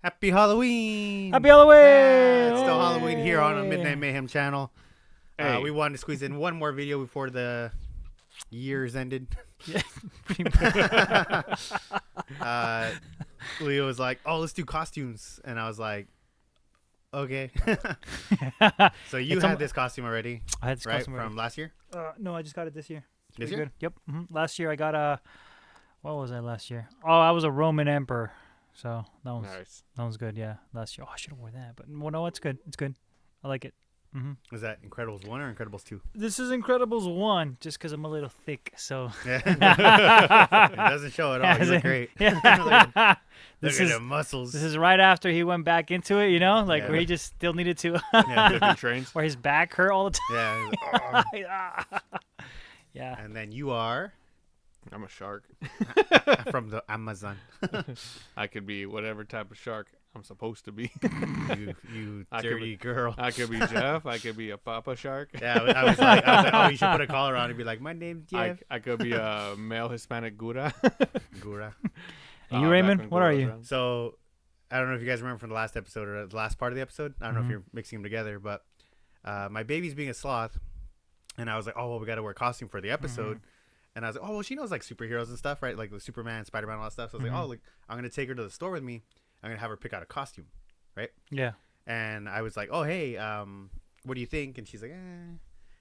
Happy Halloween! Happy Halloween! It's still Halloween here on the Midnight Mayhem channel. Hey. We wanted to squeeze in one more video before the years ended. Yeah. Leo was like, "Oh, let's do costumes," and I was like, "Okay." So you had this costume already, I had this right? costume already. From last year. No, I just got it this year. It's This pretty year? good. Yep. Last year I got a. What was I last year? Oh, I was a Roman emperor. So that was good. Yeah, last year. Oh, I should have worn that, but well, no, it's good. It's good. I like it. Was that Incredibles 1 or Incredibles 2? This is Incredibles 1, just because I'm a little thick. So Yeah. It doesn't show at all. You look great. Yeah. Look at the muscles. This is right after he went back into it, like Yeah. where he just still needed to, Yeah. Different trains. where his back hurt all the Yeah. time. Yeah. And then you are I'm a shark. from the Amazon. I could be whatever type of shark I'm supposed to be. You I could dirty girl. I could be Jeff. I could be a papa shark. Yeah, I was like, oh, you should put a collar on and be like, my name's Jeff. I could be a male Hispanic Gura. Gura. And you, Back Raymond? when What Gura are was you? around. So, I don't know if you guys remember from the last episode or the last part of the episode. I don't know if you're mixing them together, but my baby's being a sloth, and I was like, oh, well, we got to wear a costume for the episode. And I was like, oh, well, she knows like superheroes and stuff, right? Like the Superman, Spider-Man, all that stuff. So I was like, oh, like, I'm going to take her to the store with me. I'm going to have her pick out a costume, right? Yeah. And I was like, oh, hey, what do you think? And she's like, eh.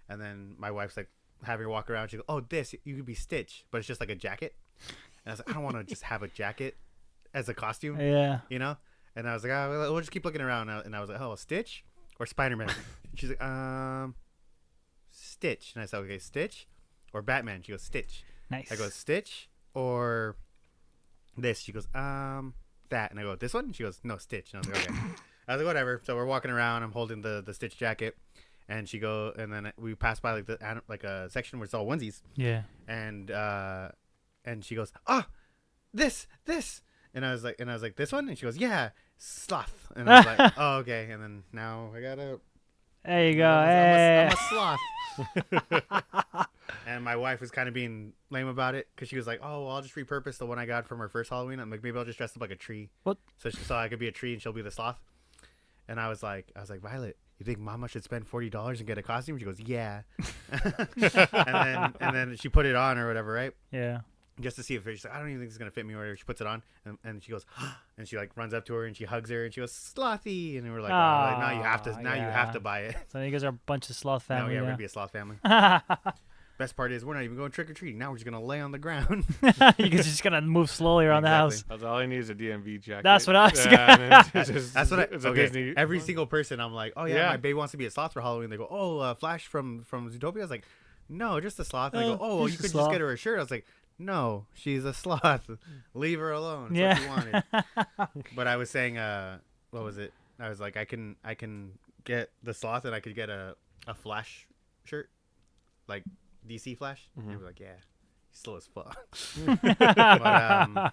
And then my wife's like, having her walk around. She goes, oh, this, you could be Stitch, but it's just like a jacket. And I was like, I don't want to just have a jacket as a costume, Yeah. you know? And I was like, oh, we'll just keep looking around. And I was like, oh, Stitch or Spider-Man? She's like, Stitch. And I said, okay, Stitch or Batman? She goes, Stitch. Nice. I go, Stitch or this? She goes, that. And I go, this one? She goes, no, Stitch. And I was like, okay. I was like, whatever. So we're walking around. I'm holding the Stitch jacket, and and then we pass by like a section where it's all onesies. Yeah. And she goes, this. And I was like, this one? And she goes, yeah, sloth. And I was like, oh, okay. And then now I gotta. There you go. I'm Hey. a sloth. And my wife was kind of being lame about it because she was like, oh, well, I'll just repurpose the one I got from her first Halloween. I'm like, maybe I'll just dress up like a tree. What? So I could be a tree and she'll be the sloth. And I was like, Violet, you think Mama should spend $40 and get a costume? She goes, yeah. and then she put it on or whatever, right? Yeah. Just to see if she's like, I don't even think it's gonna fit me or whatever. She puts it on and she goes, and she like runs up to her and she hugs her and she goes, slothy. And we're like, now you have to, you have to buy it. So you guys are a bunch of sloth Now family. we're Yeah. gonna be a sloth family. Best part is we're not even going trick or treating. Now we're just gonna lay on the ground. You guys just gonna move slowly around the house. Exactly. That's all I need is a DMV jacket. That's what I was That's what it's a okay. Disney. Every single person, I'm like, oh yeah, Yeah. my baby wants to be a sloth for Halloween. They go, oh, Flash from Zootopia. I was like, no, just a sloth. And they go, oh, well, you just a could just sloth. get her a shirt. I was like, no, she's a sloth. Leave her alone. That's Yeah. what you wanted. But I was saying, what was it? I was like, I can get the sloth and I could get a Flash shirt, like DC Flash. And they were like, yeah, he's slow as fuck. But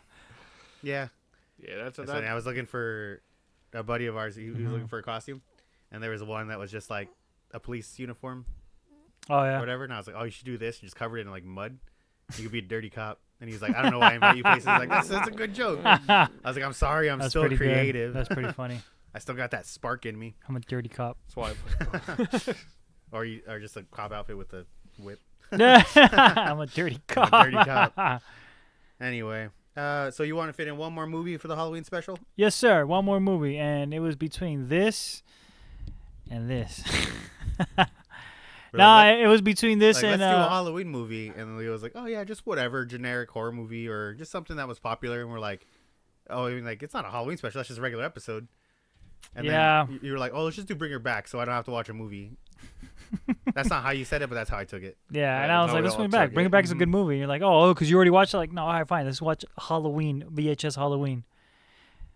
yeah. Yeah, that's So I was looking for a buddy of ours. He was looking for a costume, and there was one that was just like a police uniform Oh or yeah. whatever. And I was like, oh, you should do this. You just cover it in like mud. You could be a dirty cop. And he's like, I don't know why I invite you places. Like, that's a good joke. I was like, I'm sorry, I'm That's still pretty creative. Good. That's pretty funny. I still got that spark in me. I'm a dirty cop. That's why I put Or just a cop outfit with a whip. I'm a dirty cop. I'm a dirty cop. Anyway, so you want to fit in one more movie for the Halloween special? Yes, sir. One more movie, and it was between this and this. It was between this Like, and let's do a Halloween movie. And Leo was like, oh yeah, just whatever, generic horror movie or just something that was popular. And we're like, oh, I mean, like, it's not a Halloween special. That's just a regular episode. And Yeah. then you were like, oh, let's just do Bring Her Back so I don't have to watch a movie. That's not how you said it, but that's how I took it. yeah, and Yeah, I was no, like, we let's all bring it back. took Bring it. it back is a good movie. And you're like, oh, because you already watched it. Like, no, all right, fine. Let's watch Halloween, VHS Halloween.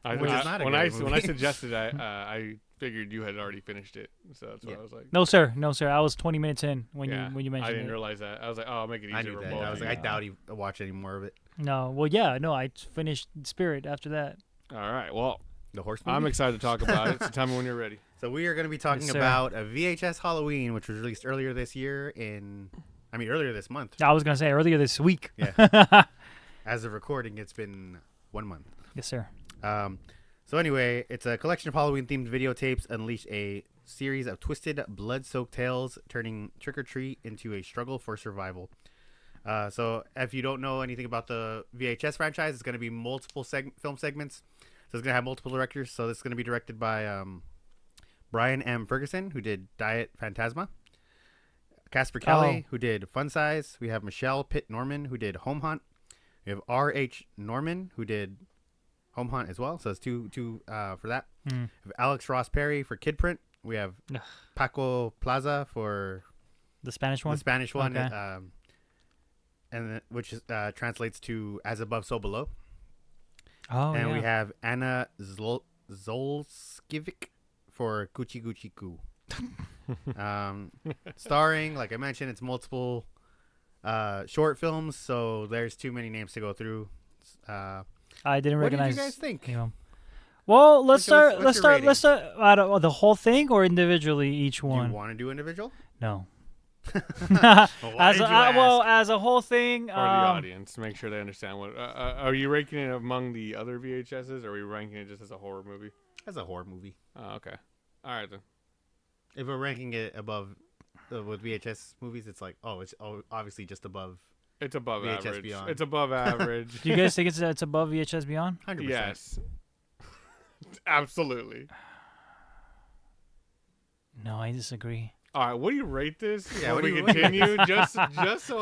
Which is not a when great I movie. suggested I figured you had already finished it, so that's why Yeah. I was like, No, sir. No, sir. I was 20 minutes in when yeah, you mentioned I didn't it. realize that. I was like, oh, I'll make it I easier knew for that. both. I was of like, I you. doubt he watch any more of it. No, well, yeah, no, I finished Spirit after that. All right, well, The horse movie? I'm excited to talk about it. So tell me when you're ready. So we are going to be talking Yes, sir. about a VHS Halloween, which was released earlier this month. I was gonna say earlier this week. Yeah. As of recording, it's been 1 month. Yes, sir. So anyway, it's a collection of Halloween-themed videotapes unleash a series of twisted, blood-soaked tales, turning Trick or Treat into a struggle for survival. So if you don't know anything about the VHS franchise, it's going to be multiple film segments. So it's going to have multiple directors. So this is going to be directed by Brian M. Ferguson, who did Diet Phantasma. Casper Kelly, who did Fun Size. We have Michelle Pitt Norman, who did Home Hunt. We have R.H. Norman, who did Home Hunt as well. So it's two for that. We have Alex Ross Perry for Kid Print. We have Paco Plaza for the Spanish one. Okay. And which translates to As Above, So Below. Oh, and we have Anna Zolskiewicz for Gucci Gucci Goo. Starring, like I mentioned, it's multiple short films, so there's too many names to go through. I didn't recognize. What did you guys think? Well, let's start out of the whole thing or individually each one. Do you want to do individual? No. As a whole thing, for the audience, to make sure they understand what. Are you ranking it among the other VHSs, or are we ranking it just as a horror movie? As a horror movie. Oh, okay. All right then. If we're ranking it above with VHS movies, it's like, it's obviously just above. It's above VHS average. Beyond. It's above average. Do you guys think it's above VHS Beyond? 100%. Yes. Absolutely. No, I disagree. All right, what do you rate this? Yeah, when we continue, just so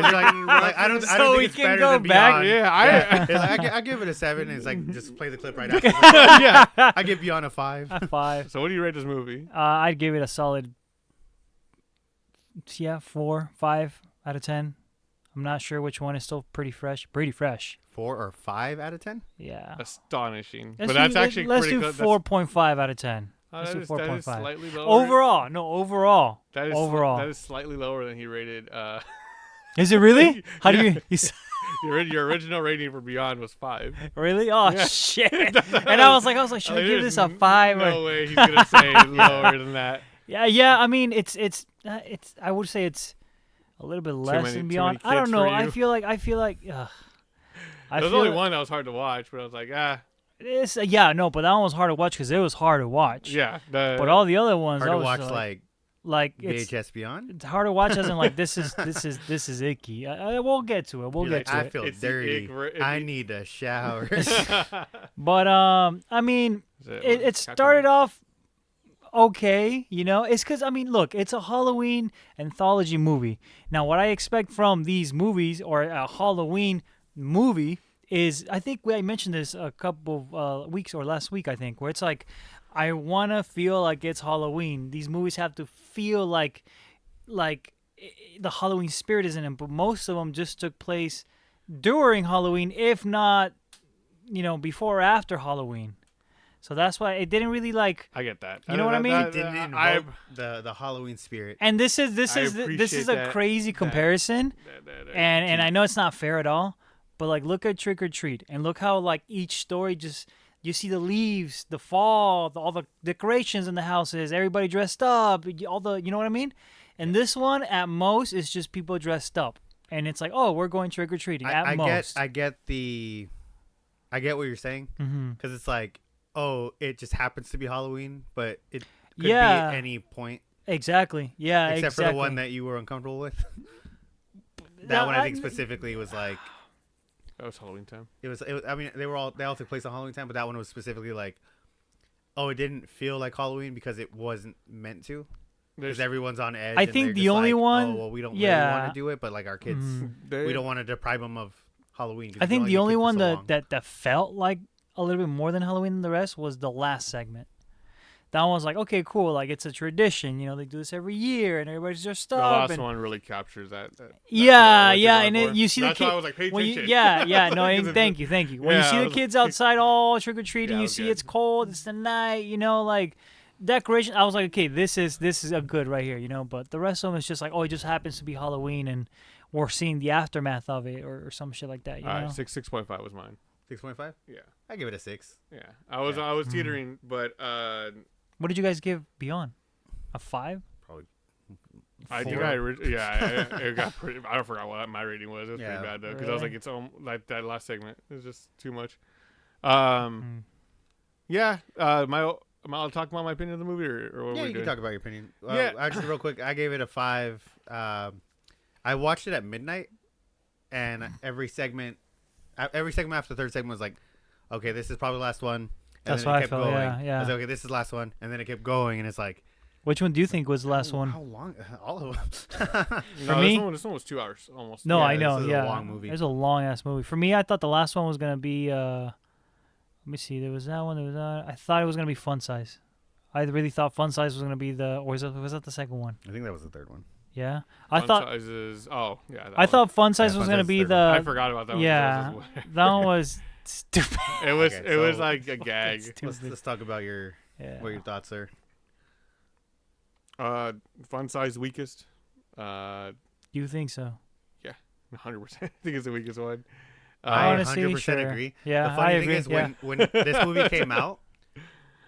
I don't think it's better go than back. Beyond. I give it a 7. It's like just play the clip right after. Yeah, I give Beyond a 5. A 5. So what do you rate this movie? I'd give it a solid 4, 5 out of 10. I'm not sure which one is still pretty fresh. 4 or 5 out of 10? Yeah. Astonishing. Let's But that's actually let's pretty do good. 4.5 out of 10. That is 4.5. slightly lower. Overall. That is overall. That is slightly lower than he rated. Is it really? How do you? Your original rating for Beyond was 5. Really? Oh shit! And I was like, should I give this a 5? No way he's gonna say lower than that. Yeah. I mean, it's. I would say it's a little bit less than Beyond. I don't know. I feel like. There's only one that was hard to watch, but I was like, but that one was hard to watch because it was hard to watch. Yeah. But all the other ones, hard to watch, like VHS Beyond. It's hard to watch, as in like this is icky. We'll get to it. I feel dirty. I need a shower. But I mean, it started off okay. It's because look, it's a Halloween anthology movie. Now, what I expect from these movies or a Halloween movie is, I think I mentioned this a couple of weeks or last week, I think, where it's like, I want to feel like it's Halloween. These movies have to feel like the Halloween spirit is in them, but most of them just took place during Halloween, if not, before or after Halloween. So that's why it didn't really I get that. You know what I mean? It didn't invoke the Halloween spirit. And this is a crazy comparison, and I know it's not fair at all. But look at Trick or Treat, and look how each story just, you see the leaves, the fall, all the decorations in the houses, everybody dressed up, all the, you know what I mean? And this one, at most, is just people dressed up, and it's like, oh, we're going trick or treating. At most, I get what you're saying, because it's like, oh, it just happens to be Halloween, but it could be at any point. Exactly. Yeah. Except for the one that you were uncomfortable with. That one I think specifically was like. That was Halloween time. It was. I mean, they all took place on Halloween time, but that one was specifically like, oh, it didn't feel like Halloween because it wasn't meant to. Because everyone's on edge. I think the only one. Oh, well, we don't really want to do it, but our kids, we don't want to deprive them of Halloween. I think the only one that felt like a little bit more than Halloween than the rest was the last segment. That one was like, okay, cool. It's a tradition. They do this every year, and everybody's dressed up. The last one really captures that. Yeah, and you see That's the kids. Why I was like, pay attention. No, and thank you. When you see the kids outside all trick or treating, you see it's cold, it's the night. Decoration. I was like, okay, this is a good right here, But the rest of them is just like, oh, it just happens to be Halloween, and we're seeing the aftermath of it, or some shit like that. You know? 6.5 was mine. 6.5. Yeah, I give it a 6. Yeah, I was teetering, but. What did you guys give Beyond? A 5? Probably. 4. I think it got pretty. I forgot what my rating was. It was pretty bad though, because I was like, it's that last segment is just too much. I give it a 6. I give it a 6. Yeah, I was teetering, but I was like, it was. I forgot what my rating was. It was pretty bad though, because I was like, it's that last segment is just too much. 6.5. 6.5. 6.5 was mine. Yeah. Am I allowed to talk about my opinion of the movie, or what Yeah, we you doing? can talk about your opinion. Yeah. Actually, real quick, I gave it a 5. I watched it at midnight, and every segment after the third segment was like, okay, this is probably the last one. And That's then what it I kept felt. going. Yeah. I was like, okay, this is the last one, and then it kept going, and it's like, Which one do you think was the last one? How long? All of them. No, me? this one was 2 hours almost. No, Yeah, I know. this is a Yeah, long movie. It was a long ass movie. For me, I thought the last one was gonna be. Let me see. There was that one. There was that. I thought it was gonna be Fun Size. I really thought Fun Size was gonna be or was that the second one? I think that was the third one. Yeah, Fun I thought. Sizes, oh yeah. I thought Fun Size Yeah, was Fun gonna Size be is the third I the. forgot about that Yeah, one. that one was stupid. It was Okay, it was so- like a gag. Stupid. Let's talk about Yeah. what your thoughts are. Fun size weakest. You think so? 100%. I think it's the weakest one. I Honestly, 100% sure. agree. Yeah, The funny I thing agree. is Yeah. when this movie came out,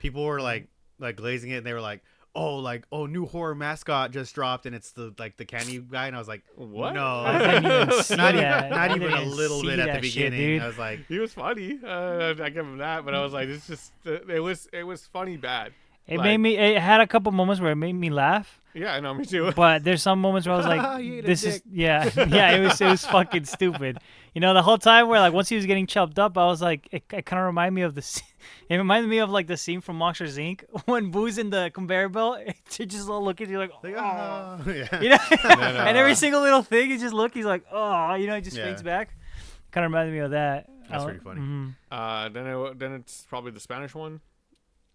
people were like glazing it, and they were like, "Oh, new horror mascot just dropped, and it's the candy guy." And I was like, What? No, I didn't even see not that. I even didn't a little see bit at the that shit, beginning. dude. I was like, He was funny. I give him that, but I was like, it's just it was funny bad. It Like- made me. It had a couple moments where it made me laugh, Yeah, I know, me too. but there's some moments where I was like, You ate a "This is dick. yeah, yeah." It was fucking stupid. You know, the whole time where like once he was getting chopped up, I was like, it kind of reminded me of the. It reminded me of like the scene from Monsters Inc. when Boo's in the conveyor belt. To just look at you like, like, oh. "Ah." Yeah. You know, no. and every single little thing, he just look. He's like, oh, you know, he just Yeah. faints back. Kind of reminded me of that. That's pretty funny. mhm. Then it's probably the Spanish one.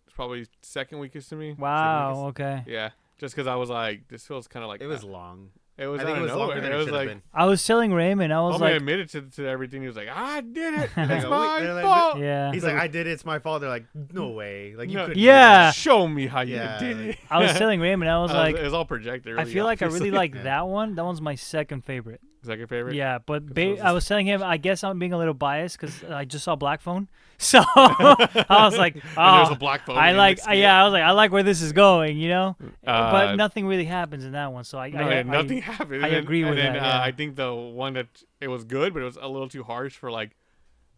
It's probably second weakest to me. Wow. Second Okay. weakest. Yeah, just because I was like, this feels kind of like It was long. It was I think out it of was longer nowhere. than It it was should have like, been. I was telling Raymond, I was homie like, admitted to everything. He was like, I did it. They It's go, my they're like, fault. yeah. He's like, I did it. It's my fault. They're like, no way. Like you No. could. Yeah. Show me how you Yeah, did like- it. I was telling Raymond, I was like, it was all projected. I Really, feel like I really obviously. like Yeah. that one. That one's my second favorite. Second favorite. Yeah, but was I was telling him, I guess I'm being a little biased because I just saw Black Phone, so I was like, And there's oh, a black phone. I in like, this skit. yeah, I was like, I like where this is going, you know. But Uh, nothing really happens in that one, so nothing happened. I And then- agree with and then, that, yeah. I think the one that it was good, but it was a little too harsh for like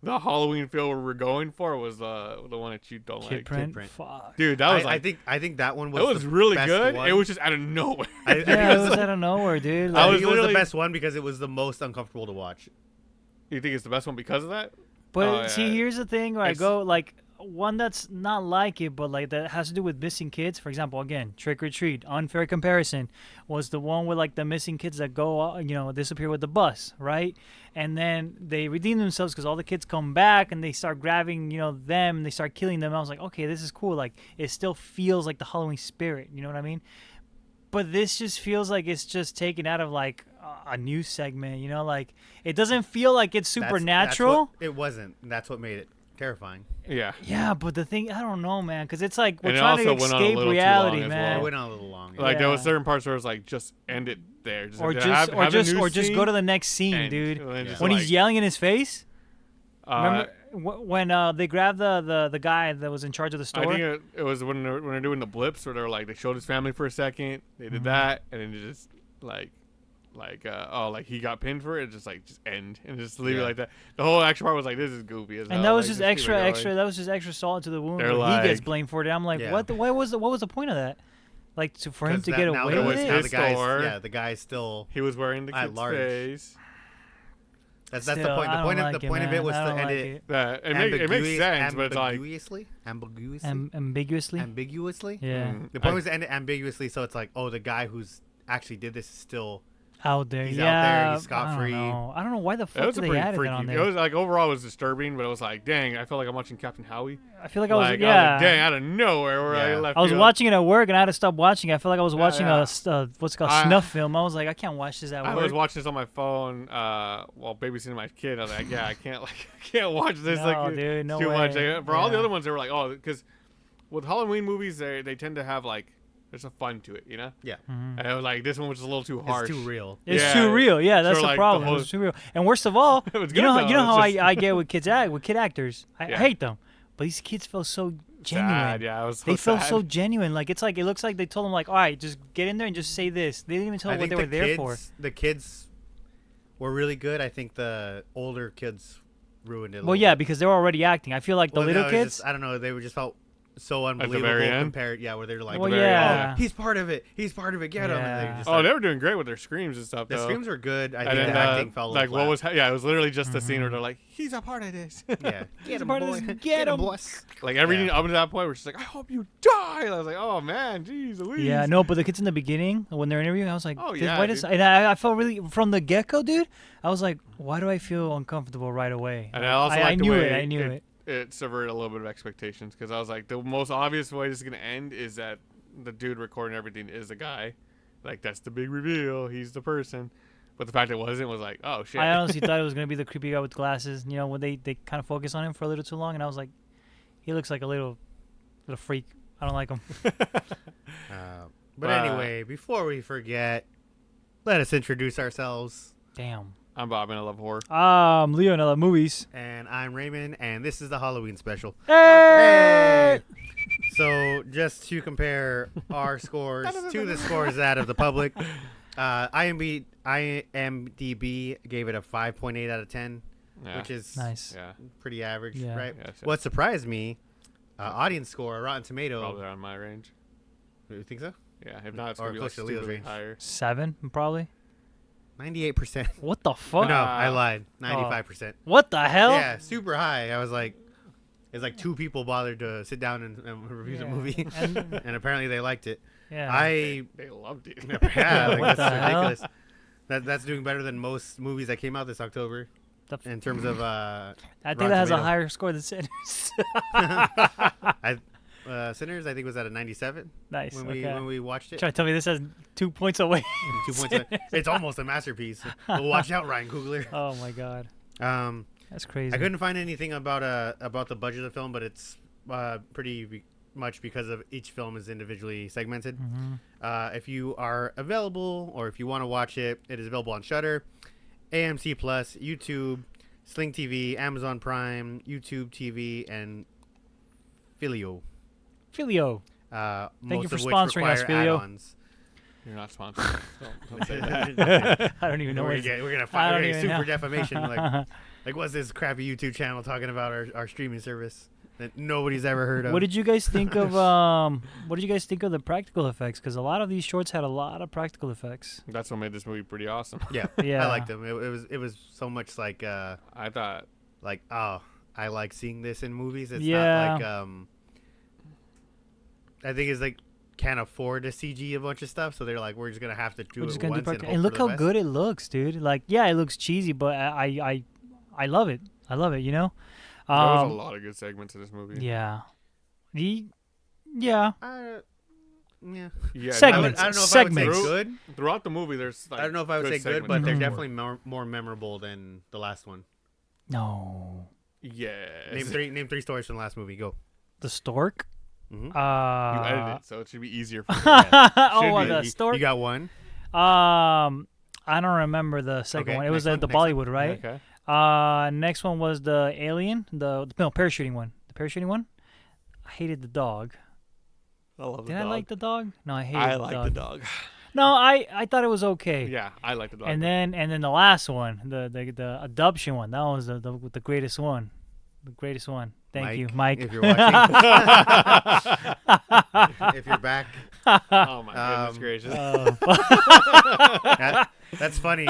the Halloween feel we were going for was the one that you don't Kid like. print. Print. Fuck. Dude, that was like I think that one was. it was the really best good. One. It was just out of nowhere. I think Yeah, it it was, was out of nowhere, dude. I I was think it was the literally- best one because it was the most uncomfortable to watch. You think it's the best one because of that? But Oh, see, yeah. here's the thing where I It's- go like one that's not like it, but like that has to do with missing kids. For example, again, Trick or Treat, unfair comparison, was the one with like the missing kids that go, disappear with the bus, right? And then they redeem themselves because all the kids come back and they start grabbing, them. And they start killing them. I was like, okay, this is cool. Like it still feels like the Halloween spirit. You know what I mean? But this just feels like it's just taken out of like a news segment. Like it doesn't feel like it's supernatural. It wasn't. And that's what made it terrifying. Yeah. Yeah, but the thing, I don't know, man, because it's like we're And it trying to also went on a escape little too reality, long as man. It went on a little long. Like there was Yeah. certain parts where it was like just end it there. Or have just a news just go scene to the next scene, and- dude. and then just, When like, he's yelling in his face. uh, Remember when they grabbed the guy that was in charge of the store? I think it was when they're doing the blips where they're like they showed his family for a second. They did that and then it just like he got pinned for it. Just end and just leave it Yeah. like that. The whole action part was like this is goofy as hell. and that was Like, just keep it extra, going. extra. That was just extra salt to the wound. They're where he gets like- blamed for it. I'm like, Yeah. what? What was the point of that? Like for him 'Cause to that- get now away there with was- it? now His the guy's, store. yeah, the guy's still. He was wearing the At kid's large. face. That's the Still, point. I The don't point like of the it, point of man. it was I to don't end like it That it makes sense, but it's like ambiguously. Ambiguously. Ambiguously. Yeah. The point was to end it ambiguously, so it's like, oh, the guy who's actually did this is still. Out there, He's yeah. out there, he's scot-free. I don't know why the It fuck was a did they pretty add it freaky. on It there. was like overall it was disturbing, but it was like, dang, I felt like I'm watching Captain Howie. I feel like I was, Like, yeah. like, dang, out of nowhere where I Yeah. left. I was you. watching it at work and I had to stop watching. I felt like I was watching yeah. what's it called, I- snuff film. I was like, I can't watch this at I work. was watching this on my phone while babysitting my kid. I was like, yeah, I can't watch this. No, like, dude, it's no too much. way. Like, for all the Yeah. other ones, they were like, oh, because with Halloween movies, they tend to have like there's a fun to it, you know. Yeah, Mhm. And it was like this one was just a little too harsh. it's too real. It's Yeah. too real. Yeah, that's So, the like, the problem. whole- It's too real. And worst of all, It was you good, know, though. you know how It's just- I get with kid actors. I Yeah. hate them, but these kids feel so genuine. Sad, yeah, I was so They feel sad. so genuine. Like it looks like they told them like, all right, just get in there and just say this. They didn't even tell I them what think they were there for. The kids were really good. I think the older kids ruined it. Well, yeah, because they were already acting. I feel like the little kids. I don't know. They were just felt so unbelievable very end? compared. Yeah, where they're like, Well, yeah. oh, he's part of it. He's part of it. Get him. And they just they were doing great with their screams and stuff. the though. screams were good. I And think then, the acting fell like flat. what was it was literally just a scene where they're like, he's a part of this. Yeah, He's a part of this. Get him. boss. Like everything up to that point, we're just like, I hope you die. And I was like, oh man, jeez, Louise. Yeah, no, but the kids in the beginning when they're interviewing, I was like, Oh, dude, yeah, why does? dude. And I felt really from the get go, dude. I was like, why do I feel uncomfortable right away? And I also I like the knew way it. I knew it. It subverted a little bit of expectations because I was like, the most obvious way this is gonna end is that the dude recording everything is the guy. Like that's the big reveal. He's the person. But the fact it wasn't was like, oh shit. I honestly thought it was gonna be the creepy guy with glasses. You know, when they kind of focus on him for a little too long, and I was like, he looks like a little freak. I don't like him. But anyway, before we forget, let us introduce ourselves. Damn. I'm Bob and I love horror. Leo and I love movies. And I'm Raymond, and this is the Halloween special. Hey! So, just to compare our scores to the scores that of the public, IMDb gave it a 5.8 out of 10, Yeah. which is Nice. Yeah. pretty average, Yeah. right? Yeah, so What surprised me, audience score, Rotten Tomato. probably on my range. You think so? Yeah. If not, it's Or gonna be like close to Leo's stupidly range. higher. 7, probably. 98%. What the fuck? No, I lied. 95%. What the hell? Yeah, super high. I was like, it's like 2 people bothered to sit down and review the Yeah. movie, And- and apparently they liked it. Yeah. They loved it. Yeah, like, What that's the hell? ridiculous. That's doing better than most movies that came out this October in terms of. I think Rotten that has a Tomato. higher score than Sinners. Sinners, I think, was at a 97 Nice. when Okay. we watched it. Try to tell me this has 2 points away. 2 points. It's almost a masterpiece. But watch out, Ryan Coogler. Oh my god. That's crazy. I couldn't find anything about the budget of the film, but it's pretty much because of each film is individually segmented. Mm-hmm. If you are available or if you want to watch it, it is available on Shudder, AMC Plus, YouTube, Sling TV, Amazon Prime, YouTube TV, and Filio. Filio. Thank you for sponsoring us, Filio. Add-ons. You're not sponsored. Don't say that. I don't even know we're what gonna it's- get, we're I don't gonna even sue know. for defamation. Like what's this crappy YouTube channel talking about our streaming service that nobody's ever heard of? What did you guys think of the practical effects? Because a lot of these shorts had a lot of practical effects. That's what made this movie pretty awesome. Yeah, Yeah. I liked them. It was so much like I thought. like I like seeing this in movies. It's Yeah. not like I think it's like can't afford to CG a bunch of stuff, so they're like we're just gonna have to do We're it just gonna once do and practical. hope And for look the how best. good it looks, dude. Like, yeah, it looks cheesy, but I love it. I love it. You know. There was a lot of good segments in this movie. Yeah. Yeah. Yeah. Yeah, Segments. I don't know if Segments. I would say good. Throughout the movie, there's like I don't know if I would say good, segments. but they're Mhm. definitely more memorable than the last one. No. Yes. Name three stories from the last movie. Go. The stork. Mhm. You edited it, so it should be easier for you. Oh, be. the stork. You got one. I don't remember the second Okay, one. It was next at the one, next Bollywood, right? Okay. Next one was the alien, the parachuting one. The parachuting one. I hated the dog. I love the Did dog. I like the dog? No, I hated I the like dog. the dog. No, I thought it was okay. Yeah, I like the dog. And then the last one, the adoption one. That was the greatest one. The greatest one. Thank you, Mike. If you're watching, if you're back, Oh my goodness gracious! that's funny.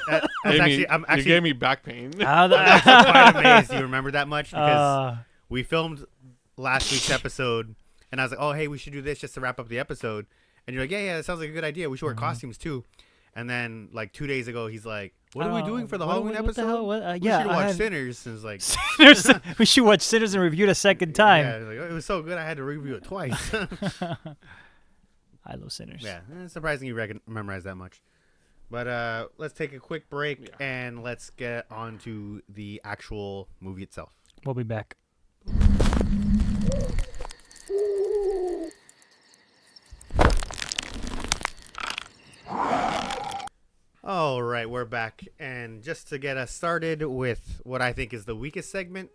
That's I'm you actually gave me back pain. I'm actually quite amazed you remember that much because Uh, we filmed last week's episode, and I was like, "Oh, hey, we should do this just to wrap up the episode." And you're like, "Yeah, that sounds like a good idea. We should wear costumes too." And then like 2 days ago, he's like, "What are we doing for the Halloween what the episode? hell? What, We yeah, should I watch had- Sinners." And it's like, Sinners. We should watch Sinners and review it a second time. yeah, like, it was so good I had to review it twice. I love Sinners. Yeah, it's surprising you memorize that much. But let's take a quick break and let's get on to the actual movie itself. We'll be back. All right, we're back. And just to get us started with what I think is the weakest segment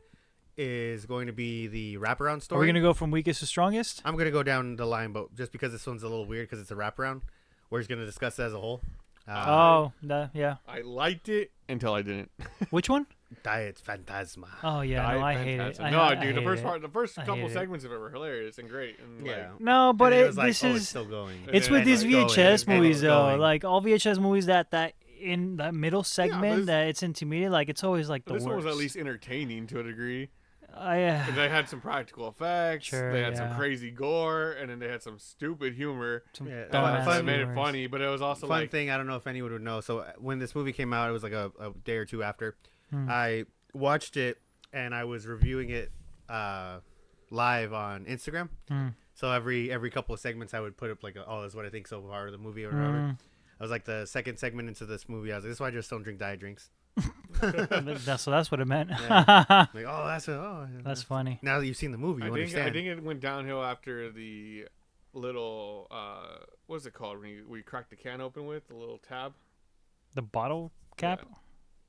is going to be the wraparound story. Are we going to go from weakest to strongest? I'm going to go down the line, but just because this one's a little weird because it's a wraparound, we're just going to discuss it as a whole. Yeah. I liked it until I didn't. Which one? Diet Phantasma. Oh yeah, no, I hate it. Dude, the first couple segments of it were hilarious and great. And Yeah. No, but this is it's still going. It's with these VHS movies though. going. Like all VHS movies that in that middle segment that it's intermediate, like it's always like the worst. This one was at least entertaining to a degree. Yeah. They had some practical effects. Sure, they had some crazy gore, and then they had some stupid humor. Fun made it funny, but it was also fun thing. I don't know if anyone would know. So when this movie came out, it was like a day or two after. I watched it and I was reviewing it live on Instagram. So every couple of segments, I would put up like, this is what I think so far of the movie or whatever. I was like the second segment into this movie. I was like, this is why I just don't drink diet drinks. that's what it meant. Yeah. Like, that's funny. Now that you've seen the movie, you understand. I think it went downhill after the little what's it called when you crack the can open with the little tab, the bottle cap.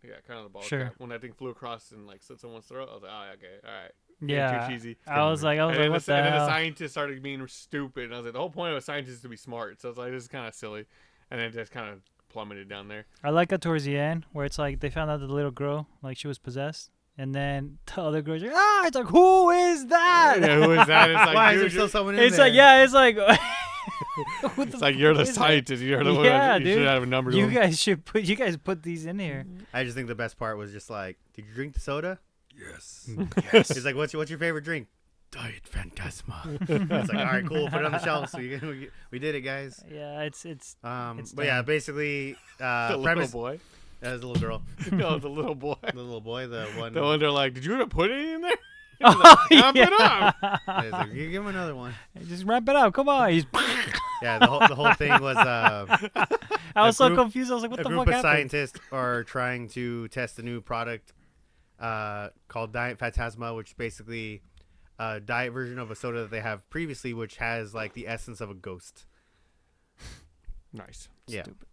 Yeah, kind of the bottle sure. cap. When that thing flew across and like slit someone's throat, I was like, okay, all right. Yeah, too cheesy. I was like, what the hell? And then the scientists started being stupid, and I was like, the whole point of a scientist is to be smart. So I was like, this is kind of silly, and then it just kind of plummeted down there. I like it towards the end where it's like they found out that the little girl, like she was possessed, and then the other girl's like, it's like, who is that? Yeah, who is that? It's like, why is there still someone in it's there? Like, yeah, it's like. It's like you're the scientist. You're the one. You should have a number. You guys put these in here. I just think the best part was just like, did you drink the soda? Yes. Yes. He's like, what's your favorite drink? Diet Phantasma. It's like, all right, cool. Put it on the shelf. So we did it, guys. Yeah, it's but yeah, basically, the premise. Little boy. That was the little girl. No, the little boy. The little boy. The one. The one they're like, did you put it in there? Wrap it up. Like, you give him another one. Just wrap it up. Come on. Yeah, the whole thing was. I was so confused. I was like, what the fuck happened? A group of scientists are trying to test a new product called Diet Phantasma, which is basically a diet version of a soda that they have previously, which has like the essence of a ghost. Nice. Yeah. Stupid.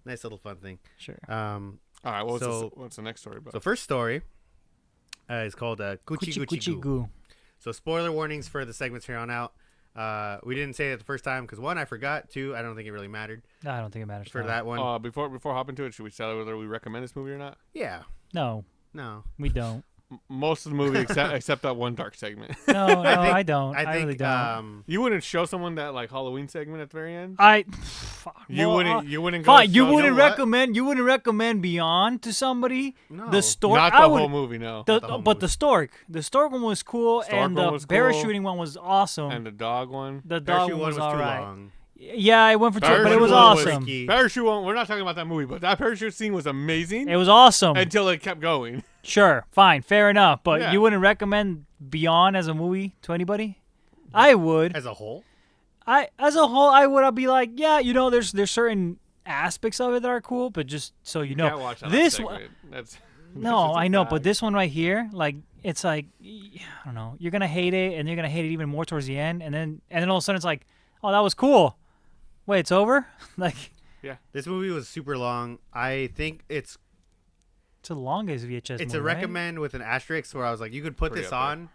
Nice little fun thing. Sure. All right. What's the next story about? So first story is called Gucci Goo. So spoiler warnings for the segments here on out. We didn't say it the first time because one, I forgot. Two, I don't think it really mattered. No, I don't think it matters for that one. Before hopping to it, should we tell whether we recommend this movie or not? Yeah. No, we don't. Most of the movie except that one dark segment. No, I don't. I really don't. You wouldn't show someone that like Halloween segment at the very end. You wouldn't. Fine, you wouldn't recommend. You wouldn't recommend Beyond to somebody. No, the stork. Not the whole movie. No. But the stork one was cool, and the parachuting one was awesome. And the dog one. The dog one was all right. Long. Yeah, I went for 2, but it was awesome. Parachute one. We're not talking about that movie, but that parachute scene was amazing. It was awesome until it kept going. Sure, fine, fair enough. But you wouldn't recommend Beyond as a movie to anybody? I would. As a whole? As a whole, I would. I'd be like, yeah, there's certain aspects of it that are cool, but just so you know, can't watch this one. No, I know, but this one right here, like, it's like, I don't know, you're gonna hate it, and you're gonna hate it even more towards the end, and then all of a sudden it's like, oh, that was cool. Wait, it's over? Like, yeah, this movie was super long. I think it's the longest VHS movie. It's a recommend with an asterisk where I was like, you could put this on,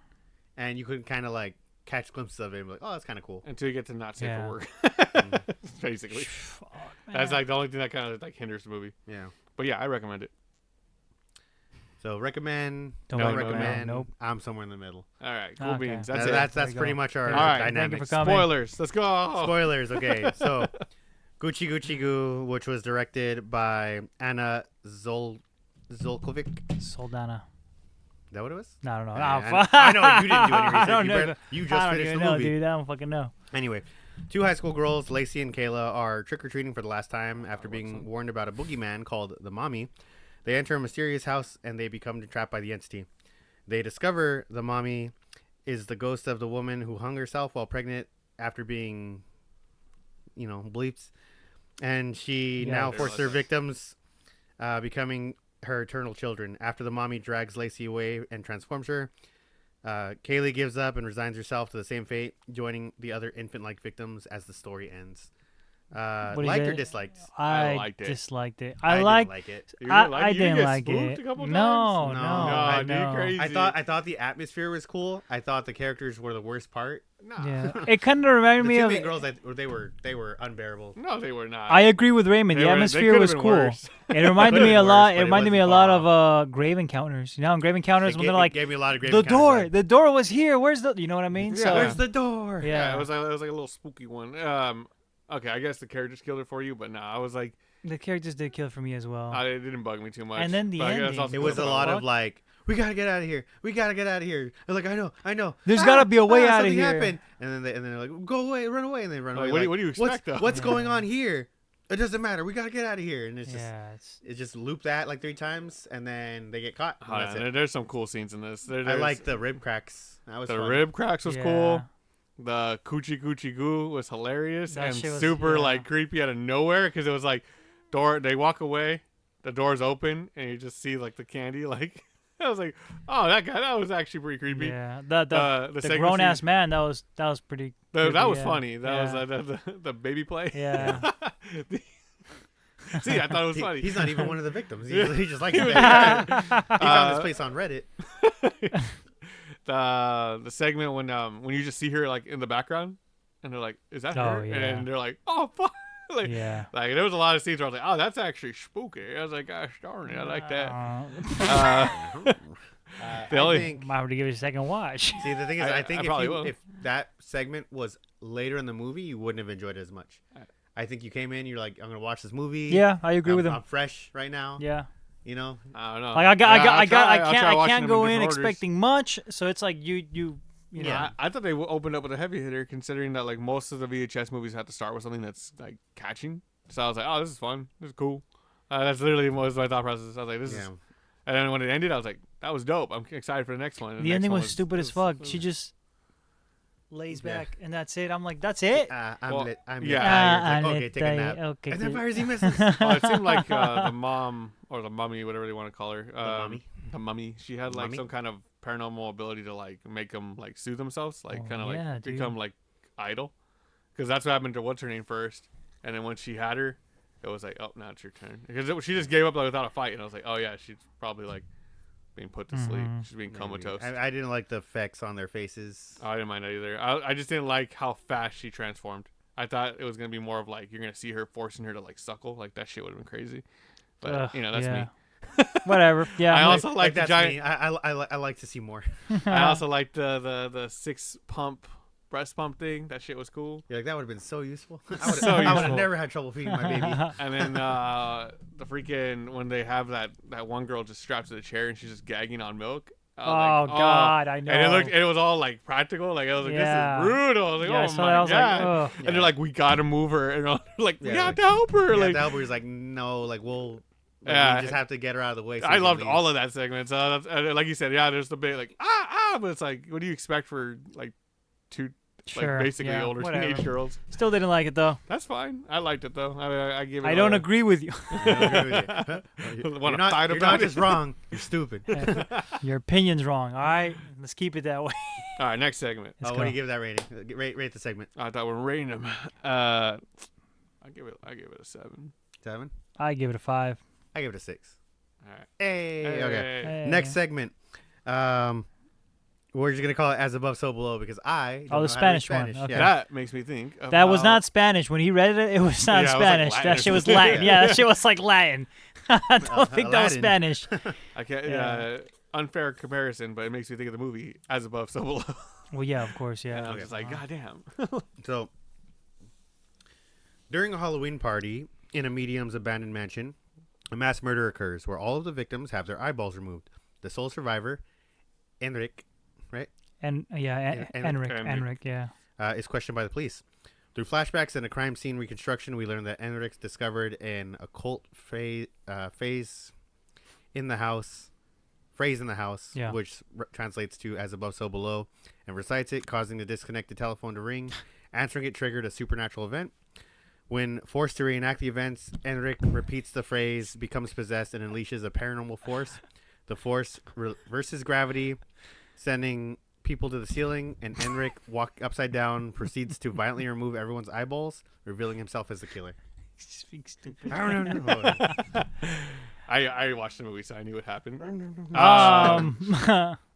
and you could kind of like catch glimpses of it and be like, oh, that's kind of cool. Until you get to not safe for work. Basically. Fuck, that's like the only thing that kind of like hinders the movie. Yeah. But yeah, I recommend it. So recommend, don't recommend. Nope. I'm somewhere in the middle. All right, cool beans. That's pretty much our dynamic. Spoilers. Let's go. Spoilers. Okay, so Gucci Goo, which was directed by Anna Zolkovic. Soldana. Is that what it was? No, I don't know. I know you didn't do any research. You just finished the movie. Dude, I don't fucking know. Anyway, 2 high school girls, Lacey and Kayla, are trick-or-treating for the last time after being warned about a boogeyman called the Mommy. They enter a mysterious house and they become trapped by the entity. They discover the Mommy is the ghost of the woman who hung herself while pregnant after being, bleeps. And she now forces her victims, becoming her eternal children. After the Mommy drags Lacey away and transforms her, Kaylee gives up and resigns herself to the same fate, joining the other infant-like victims as the story ends. Liked or disliked? I liked it. Disliked it. I liked. didn't like it. I didn't like it. it. No, No. dude, crazy. I thought the atmosphere was cool. I thought the characters were the worst part. No. Yeah, it kind of reminded The me two of. main girls, they were unbearable. No, they were not. I agree with Raymond. The atmosphere was cool. It reminded me a lot. It reminded me a lot of Grave Encounters. You know, in Grave Encounters when they're like, gave me a lot of Grave the Encounters, the door was here. Where's the? You know what I mean? Yeah. So where's the door? Yeah, it was like a little spooky one. Okay, I guess the characters killed it for you, but no, I was like, the characters did kill for me as well. it didn't bug me too much. And then the ending. It was a lot of like, we gotta get out of here. We gotta get out of here. They're like, I know. There's gotta be a way out of something here. happened. And then they're like, go away, run away, and they run away. What do you expect? What's going on here? It doesn't matter. We gotta get out of here. And it's just Yeah, it just looped that like 3 times, and then they get caught. And that's it. There's some cool scenes in this. I like the rib cracks. That was the fun. rib cracks was Yeah. cool. The coochie coochie goo was hilarious That and shit was- super yeah. like creepy out of nowhere because it was like they walk away, the door's open, and you just see like the candy like. I was like, oh, that was actually pretty creepy. Yeah, the segment grown ass scene- man that was pretty. That creepy, was yeah. funny. That Yeah. was the baby play. Yeah. See, I thought it was funny. He's not even one of the victims. Yeah. He just likes it. He found this place on Reddit. The segment when you just see her like in the background, and they're like, "Is that her?" yeah. And they're like, "Oh fuck!" Like, Yeah. like there was a lot of scenes where I was like, "Oh, that's actually spooky." I was like, "Gosh darn it, I like that." The I only- think. Might have to give it a second watch. See, the thing is, I think probably will. if that segment was later in the movie, you wouldn't have enjoyed it as much. I think you came in, you're like, I'm gonna watch this movie. Yeah, I agree with him. I'm fresh right now. Yeah. You know. I don't know. Like I can't go in orders. expecting much, so it's like you know. Yeah. I thought they opened up with a heavy hitter, considering that like most of the VHS movies have to start with something that's like catching. So I was like, oh, this is fun. This is cool. That's literally what was my thought process. I was like, this is. And then when it ended, I was like, that was dope. I'm excited for the next one. And The next ending one was stupid as fuck. She just lays back and that's it. I'm like, that's it. I'm Well, lit. I'm yeah. lit. Like, okay, take a nap. Okay. And then fires he misses. Oh, it seemed like the mom or the mummy, whatever they want to call her. Mummy? The mummy. She had like Mummy? some kind of paranormal ability to like make them like soothe themselves, like kind of yeah, like dude. become like idle. Because that's what happened to what's her name first, and then when she had her, it was like, oh, now it's your turn. Because she just gave up like without a fight, and I was like, oh yeah, she's probably like being put to sleep. She's being comatose. I didn't like the effects on their faces. I didn't mind that either. I just didn't like how fast she transformed. I thought it was gonna be more of like you're gonna see her forcing her to like suckle. Like that shit would have been crazy. But that's yeah. me. Whatever. Yeah. I also like the that's giant. me. I like to see more. I also like the 6 pump breast pump thing. That shit was cool. You're like, that would have been so useful. I would So have useful. never had trouble feeding my baby. And then the freaking when they have that one girl just strapped to the chair and she's just gagging on milk. I was like, God, I know. And it was all like practical. Like I was like, Yeah. this is brutal. I was like, Yeah, I oh saw my that, I was like, god. ugh. And they're like, we gotta move her. And they're like, we Yeah, have to help her. Yeah, Like, the helper's like, no, like we'll. Like, Yeah. we just have to get her out of the way. So I we can loved leave. all of that segment. So that's, like you said, yeah, there's the big like but it's like, what do you expect for like two Sure, like basically yeah, older whatever. teenage girls? Still didn't like it though. That's fine. I liked it though. I give it. I don't agree with you. Wanna fight You're about not it? just wrong. You're stupid. Your opinion's wrong. All right, let's keep it that way. All right, next segment. Let's What do go. you give that rating? Rate the segment. I thought we were rating them. I give it a 7. 7. I give it a 5. I give it a 6. All right. Hey. Okay. Hey. Next segment. We're just gonna call it As Above, So Below because I. Don't Oh, the know how to read Spanish one. Okay. Yeah. That makes me think. That was about- not Spanish. When he read it, it was not Yeah, it was like Spanish. Latin That or shit was something. Latin. Yeah, that shit was like Latin. I don't think that was Aladdin. Spanish. I can't. Yeah. Unfair comparison, but it makes me think of the movie As Above, So Below. Well, yeah, of course, And yeah. I'm just like, goddamn. So, during a Halloween party in a medium's abandoned mansion, a mass murder occurs where all of the victims have their eyeballs removed. The sole survivor, Enric, right, And Yeah, Enric, yeah. is questioned by the police. Through flashbacks and a crime scene reconstruction, we learn that Enric discovered an occult phrase in the house, Yeah. which translates to "as above, so below," and recites it, causing the disconnected telephone to ring. Answering it triggered a supernatural event. When forced to reenact the events, Enric repeats the phrase, becomes possessed, and unleashes a paranormal force. The force reverses gravity, sending people to the ceiling, and Enric, walk upside down, proceeds to violently remove everyone's eyeballs, revealing himself as the killer. Speak stupid. I don't know. I watched the movie, so I knew what happened.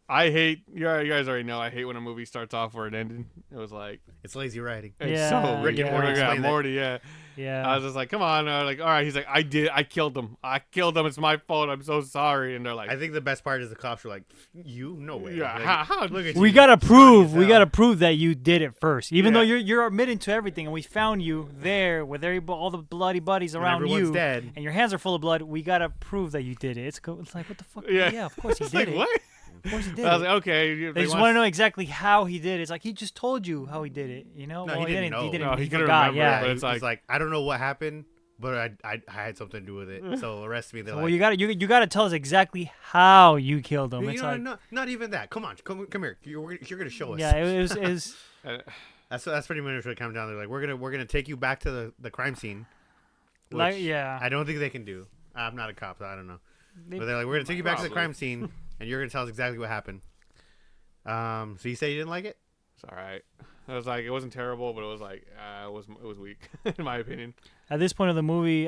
I hate. You guys already know. I hate when a movie starts off where it ended. It was like It's lazy writing. it's Yeah, so Rick and Morty explained that. Morty. Yeah. Yeah. I was just like, come on. Like, all right. He's like, I killed him. It's my fault. I'm so sorry. And they're like, I think the best part is the cops were like, "You? No way." yeah. Like, How? look at We you. gotta prove. Strong We as gotta hell. prove that you did it first, even though Yeah. you're admitting to everything, and we found you there with all the bloody buddies And around everyone's you, dead. and your hands are full of blood. We gotta prove that you did it. It's like what the fuck? Yeah. Of course he It's did like, it. what? Of course he did I was it. like, okay. They just want to know exactly how he did it. It's like he just told you how he did it. You know? No, Well, he didn't know. He didn't. No, he he couldn't forgot. remember, Yeah. but He it's was like, I don't know what happened, but I had something to do with it. So arrest me. They're Well, like, you gotta tell us exactly how you killed him. you It's know, like, not even that. Come on, come here. You're gonna show us. yeah, it was That's pretty much what it comes down to. Like we're gonna take you back to the crime scene. Which like, yeah. I don't think they can do. I'm not a cop, so I don't know. They- But they're like, we're gonna take you back to the Probably. crime scene, and you're gonna tell us exactly what happened. So you say you didn't like it? It's all right. I was like, it wasn't terrible, but it was like, it was weak in my opinion. At this point of the movie,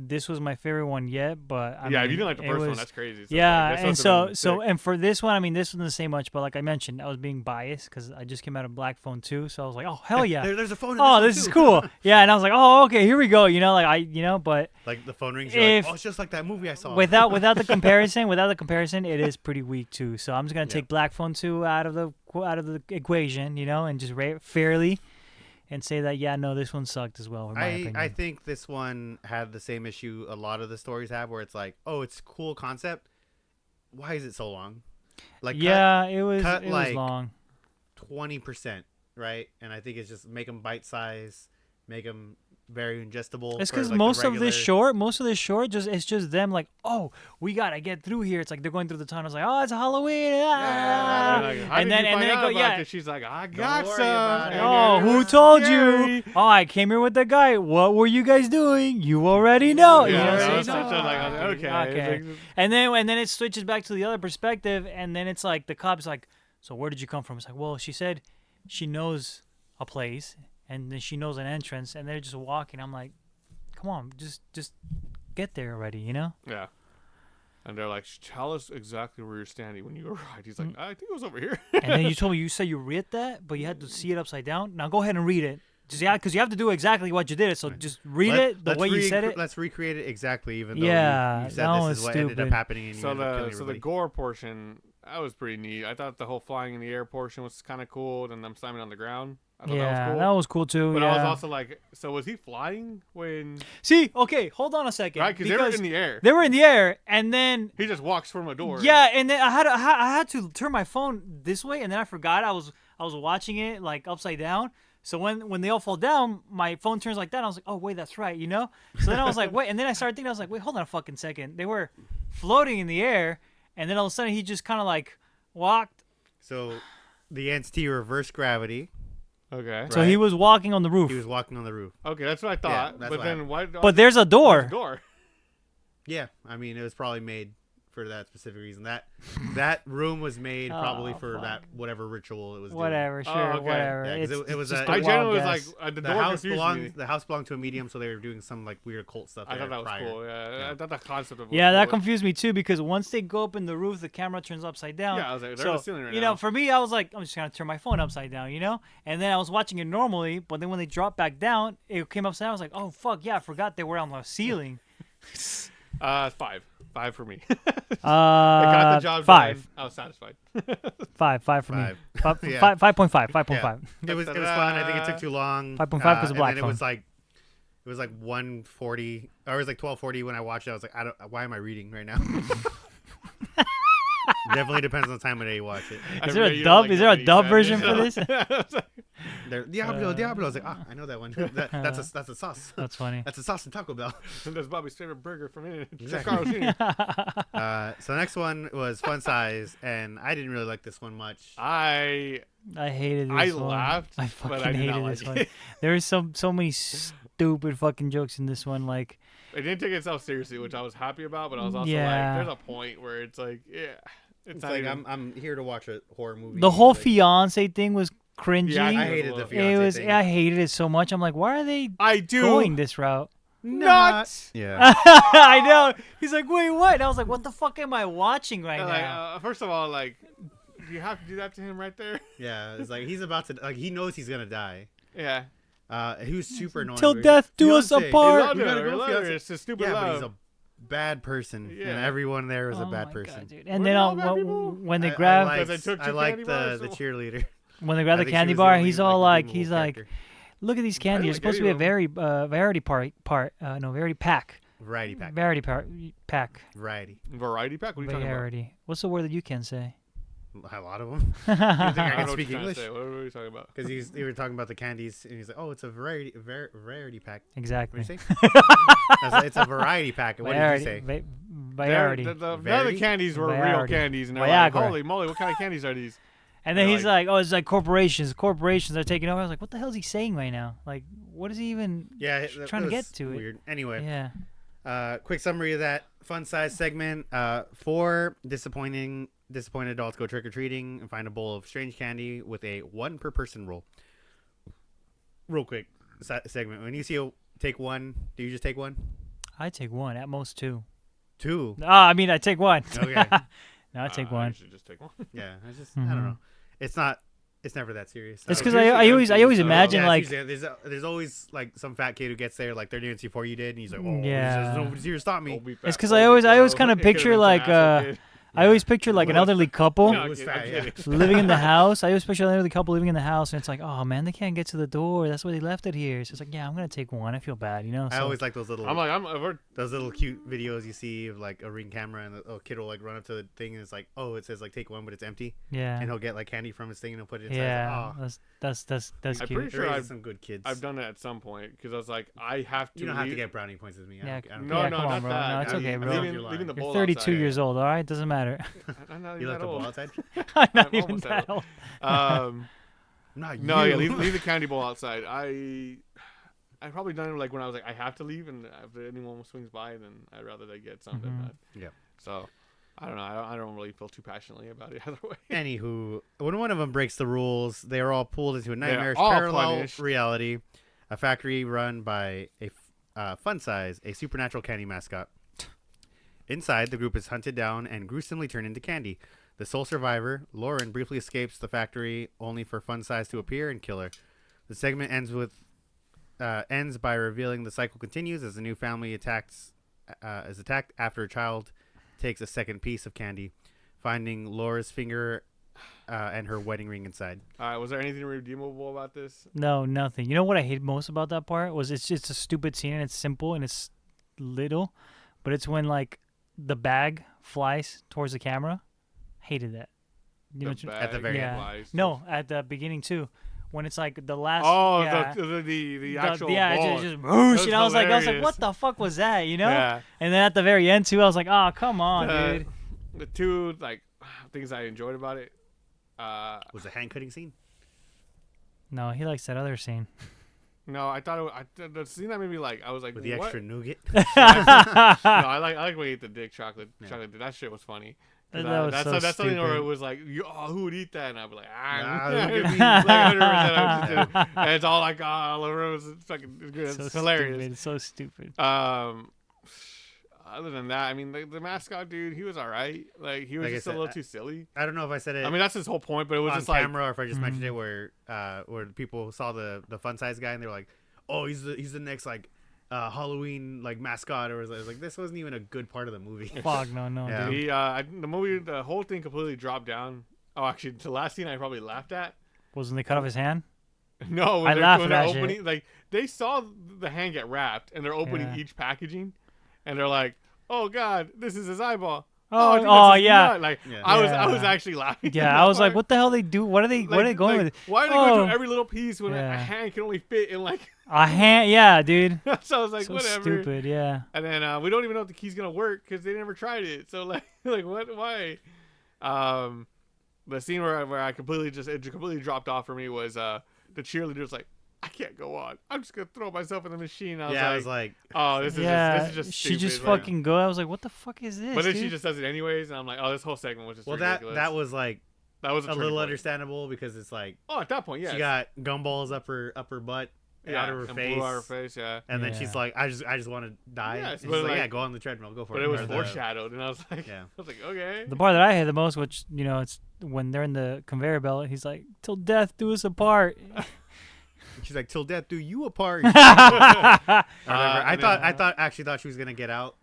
this was my favorite one yet. But I yeah, mean, if you didn't like the it first one, was- that's crazy. So yeah, like, and that's supposed to have so been sick. and for this one, I mean, this doesn't say much, but like I mentioned, I was being biased because I just came out of Black Phone 2, so I was like, oh hell yeah, There's a phone. In oh this this is one, too. cool, yeah, and I was like, oh okay, here we go, but Like the phone rings. You're If- like, oh, it's just like that movie I saw. without the comparison, it is pretty weak too. So I'm just gonna take Black Phone 2 out of the equation, and just rate it fairly, and say that this one sucked as well. In my opinion. I think this one had the same issue a lot of the stories have, where it's like, oh, it's cool concept. Why is it so long? Like yeah, it was cut, was like, long. 20%, right? And I think it's just make them bite size, make them very ingestible. It's for, because like, the most of this regular- short, it's just them like, oh, we gotta get through here. It's like they're going through the tunnels, like, oh, it's Halloween, Yeah, ah. like, how and did then you and find then it out go, about yeah. this? She's like, I got worry some. about it. Oh, And who it's told scary. you? Oh, I came here with the guy. What were you guys doing? You already know. Yeah, you know, that so was it's such like, a, like, I was like, okay. okay. It's like- And then it switches back to the other perspective, and then it's like the cop's like, so where did you come from? It's like, well, she said she knows a place, and then she knows an entrance, and they're just walking. I'm like, come on, just get there already, Yeah. And they're like, tell us exactly where you're standing when you arrived. He's like, I think it was over here. And then you told me you said you read that, but you had to see it upside down. Now go ahead and read it. Because you have to do exactly what you did. So just read it the let's way you said it. Let's recreate it exactly, even though Yeah, you said that this was is what ended up stupid. happening. And you So ended up killing the everybody. gore portion, that was pretty neat. I thought the whole flying in the air portion was kind of cool, and them slamming on the ground. I thought Yeah, that was cool. too. But yeah. I was also like, so was he flying when? See, okay, hold on a second. Right, because they were in the air. They were in the air, and then He just walks from a door. yeah, and then I had to turn my phone this way, and then I forgot I was watching it like upside down. So when they all fall down, my phone turns like that. I was like, oh wait, that's right, So then I was like, wait, and then I started thinking, I was like, wait, hold on a fucking second. They were floating in the air, and then all of a sudden he just kind of like walked. So the entity reversed gravity. Okay. So he was walking on the roof. He was walking on the roof. Okay, that's what I thought. that's but what then why? But there's a door. Door. Yeah, I mean, it was probably made for that specific reason. That room was made probably Oh, for fuck. that whatever ritual it was. Whatever, Oh, sure, okay. whatever. Yeah, 'cause it was just a- a I wild generally was guess. like, the The door house confused me. belonged to a medium, so they were doing some like weird occult stuff. I there thought that was prior. cool. Yeah, I thought the concept of it Yeah, was that cool. confused me too because once they go up in the roof, the camera turns upside down. Yeah, I was like, they're so on the ceiling right you now. know, for me, I was like, I'm just gonna turn my phone upside down, And then I was watching it normally, but then when they dropped back down, it came upside down. I was like, oh fuck, yeah, I forgot they were on the ceiling. 5 for me. I I got the job 5. done. I was satisfied. 5 for me. 5. 5, Yeah. 5.5. 5.5. It was fun. I think it took too long. 5.5 'cause of and Black then Phone. it was like 1:40 or it was like 12:40 when I watched it. I was like, why am I reading right now? Definitely depends on the time of day you watch it. Is there a dub? Is there a dub version for this? Diablo. I was like, I know that one. That's a sauce. That's funny. That's a sauce in Taco Bell. That's Bobby's favorite burger from it. Exactly. Carl's Jr. So the next one was Fun Size, and I didn't really like this one much. I hated this I one. laughed, I but fucking I did hated not this like one. it. There was so many stupid fucking jokes in this one. Like, It didn't take itself seriously, which I was happy about, but I was also Yeah. like, there's a point where it's like, yeah. It's like I'm here to watch a horror movie. The whole fiance thing was cringy. Yeah, I hated the fiance thing. I hated it so much. I'm like, why are they going this route? Not. Yeah. I know. He's like, wait, what? And I was like, what the fuck am I watching right now? First of all, like, do you have to do that to him right there? Yeah, it's like he's about to, like, he knows he's gonna die. Yeah. He was super annoying. Till death do us apart. We gotta go, it's a stupid love. But he's a bad person, and everyone there was a bad person. God, dude. And then when they grab, I like the cheerleader. When they grab the candy bar, he's all like, look at these candies. It's supposed to be a variety pack. Variety pack. Variety pack. Variety. Variety pack? What are you talking about? What's the word that you can say? A lot of them. You think I can speak English? What are you talking about? Because they were talking about the candies, and he's like, "Oh, it's a variety pack." Exactly. What did you say? It's a variety pack. What did you say? Variety. None of the candies were real candies, and they're like, "Holy moly, what kind of candies are these?" And then he's like, "Oh, it's like corporations. Corporations are taking over." I was like, "What the hell is he saying right now? Like, what is he even trying to get to?" Weird. Anyway. Yeah. Quick summary of that fun size segment. 4 disappointed adults go trick or treating and find a bowl of strange candy with a 1 per person rule. Real quick segment. When you see take 1, do you just take 1? I take 1, at most 2. 2. I mean, I take 1. Okay. No, I take 1. I should just take 1. Yeah, I don't know. It's never that serious. It's because I always imagine like there's always like some fat kid who gets there like 30 minutes before you did, and he's like, "Oh, yeah, nobody's here to stop me." It's because I always kind of picture like I always picture like an elderly couple living in the house. I always picture an elderly couple living in the house, and it's like, oh man, they can't get to the door. That's why they left it here. So it's like, yeah, I'm gonna take 1. I feel bad, you know. I always like those little. Those little cute videos you see of like a Ring camera, and a kid will like run up to the thing, and it's like, oh, it says like take 1, but it's empty. Yeah. And he'll get like candy from his thing, and he'll put it inside. Yeah. Like, that's I'm cute. pretty sure some good kids. I've done it at some point because I was like, I have to. You don't have to get brownie points with me. Yeah. No, come on, bro. that. No, it's okay, bro. Leaving the bowl You're 32 outside. years old. All right, doesn't matter. I'm not You even left that the bowl old. outside. I'm not I'm even almost that old. Not you. No, yeah, leave the candy bowl outside. I've probably done it like when I was like, I have to leave, and if anyone swings by, then I'd rather they get something. Yeah. So, I don't know. I don't really feel too passionately about it either way. Anywho, when one of them breaks the rules, they are all pulled into a nightmarish parallel reality, a factory run by a fun size, a supernatural candy mascot. Inside, the group is hunted down and gruesomely turned into candy. The sole survivor, Lauren, briefly escapes the factory, only for Fun Size to appear and kill her. The segment ends by revealing the cycle continues as the new family is attacked after a child takes a second piece of candy, finding Laura's finger and her wedding ring inside. All right, was there anything redeemable about this? No, nothing. You know what I hate most about that part was it's just a stupid scene, and it's simple and it's little, but it's when like the bag flies towards the camera. Hated that. You know, at the very end. No, at the beginning too. When it's like the last. Oh, the actual. It's just whoosh, and I was like, what the fuck was that? You know. Yeah. And then at the very end too, I was like, oh, come on, dude. The two like things I enjoyed about it was the hand cutting scene. No, he likes that other scene. No, I thought the scene that made me like, I was like, with the what? extra nougat. No, I like when he ate the dick chocolate. Chocolate. That shit was funny. That's something where it was like, who would eat that? And I'd be like, like 100%. And it's all like, all over. It was fucking good. It's hilarious. It's so stupid. Other than that, I mean, the mascot dude, he was all right. Like he was just a little too silly. I don't know if I said it. I mean, that's his whole point, but it was on just like camera, or if I just mentioned it where people saw the fun size guy and they were like, oh, he's the next like Halloween like mascot, or it was like this wasn't even a good part of the movie. Fuck no, yeah. The whole thing completely dropped down. Oh, actually, the last scene I probably laughed at was when they cut off his hand. No, when they're opening, shit. Like they saw the hand get wrapped, and they're opening each packaging, and they're like, "Oh God, this is his eyeball." Oh yeah. Like I was actually laughing. Yeah, I was like, what the hell they do? What are they going with? Why are they going through every little piece when a hand can only fit in like a hand? Yeah, dude. So I was like, so whatever. Stupid, yeah. And then we don't even know if the key's gonna work because they never tried it. So like what? Why? The scene where it completely dropped off for me was the cheerleader's like, I can't go on. I'm just gonna throw myself in the machine. I was like, oh, this is just she stupid. just fucking go. I was like, what the fuck is this? But then dude? she just does it anyways, and I'm like, oh, this whole segment was just ridiculous. that was like that was a little understandable because it's like, oh, at that point, yeah, she got gumballs up her butt. Out of her face. Blew out her face, yeah. And then she's like, I just want to die. Yeah, and she's like, yeah, go on the treadmill, go for it. But it was foreshadowed, and I was like, okay. The part that I hate the most, which it's when they're in the conveyor belt. He's like, "Till death do us apart." She's like, "Till death do you apart." I actually thought she was gonna get out.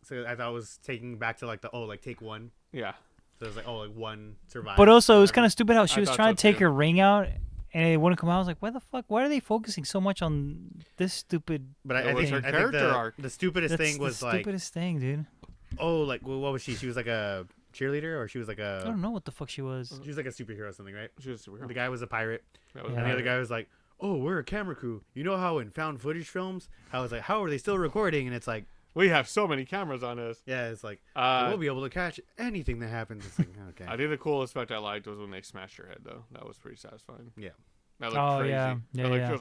So I thought it was taking back to like take one. Yeah. So it was like one survived. But also it was kind of stupid how she was trying to take her ring out. And it wouldn't come out. I was like, why the fuck? Why are they focusing so much on this stupid? But I think the stupidest thing was the stupidest thing, dude. Oh, like what was she? She was like a cheerleader, or she was like a. I don't know what the fuck she was. She was like a superhero or something, right? She was a superhero. The guy was a pirate, and the other guy was like, "Oh, we're a camera crew. You know how in found footage films, how it's like, how are they still recording?" And it's like, we have so many cameras on us. Yeah, it's like we'll be able to catch anything that happens. It's like, okay. I think the coolest effect I liked was when they smashed her head, though. That was pretty satisfying. Yeah. That looked crazy. Yeah.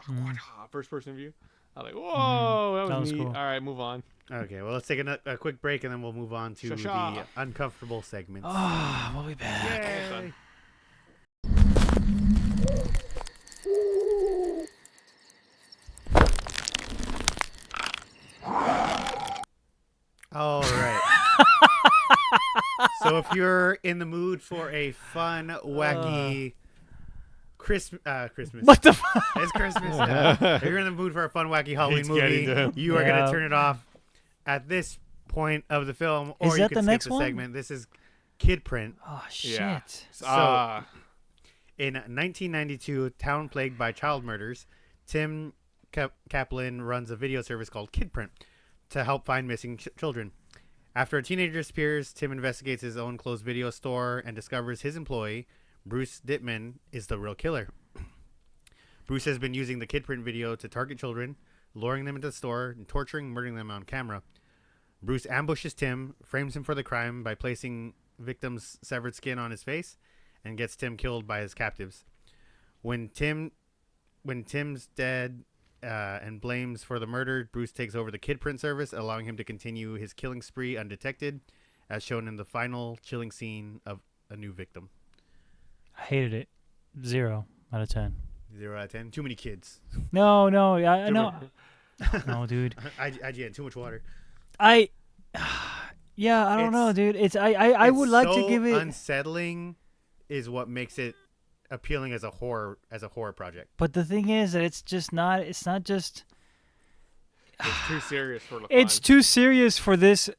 First person view. I was like, whoa, that was neat. Cool. All right, move on. Okay, well, let's take a quick break, and then we'll move on to the uncomfortable segments. Oh, we'll be back. Yay. All right. So if you're in the mood for a fun, wacky Christmas. What the fuck? It's Christmas. If you're in the mood for a fun, wacky Halloween movie, you are going to turn it off at this point of the film, or you can skip the segment. This is Kid Print. Oh, shit. Yeah. So, in 1992, town plagued by child murders, Tim Kaplan runs a video service called Kid Print to help find missing children. After a teenager disappears, Tim investigates his own closed video store and discovers his employee, Bruce Dittman, is the real killer. Bruce has been using the Kid Print video to target children, luring them into the store, and torturing and murdering them on camera. Bruce ambushes Tim, frames him for the crime by placing victim's severed skin on his face, and gets Tim killed by his captives. When Tim's dead and blames for the murder, Bruce takes over the Kid Print service, allowing him to continue his killing spree undetected, as shown in the final chilling scene of A New Victim. I hated it. 0 out of 10. 0 out of 10. Too many kids. No, I know. No, dude. IGN, too much water. I don't know, dude. I would like to give it. Unsettling is what makes it appealing as a horror project. But the thing is that it's not just. It's too serious for the fun. It's too serious for this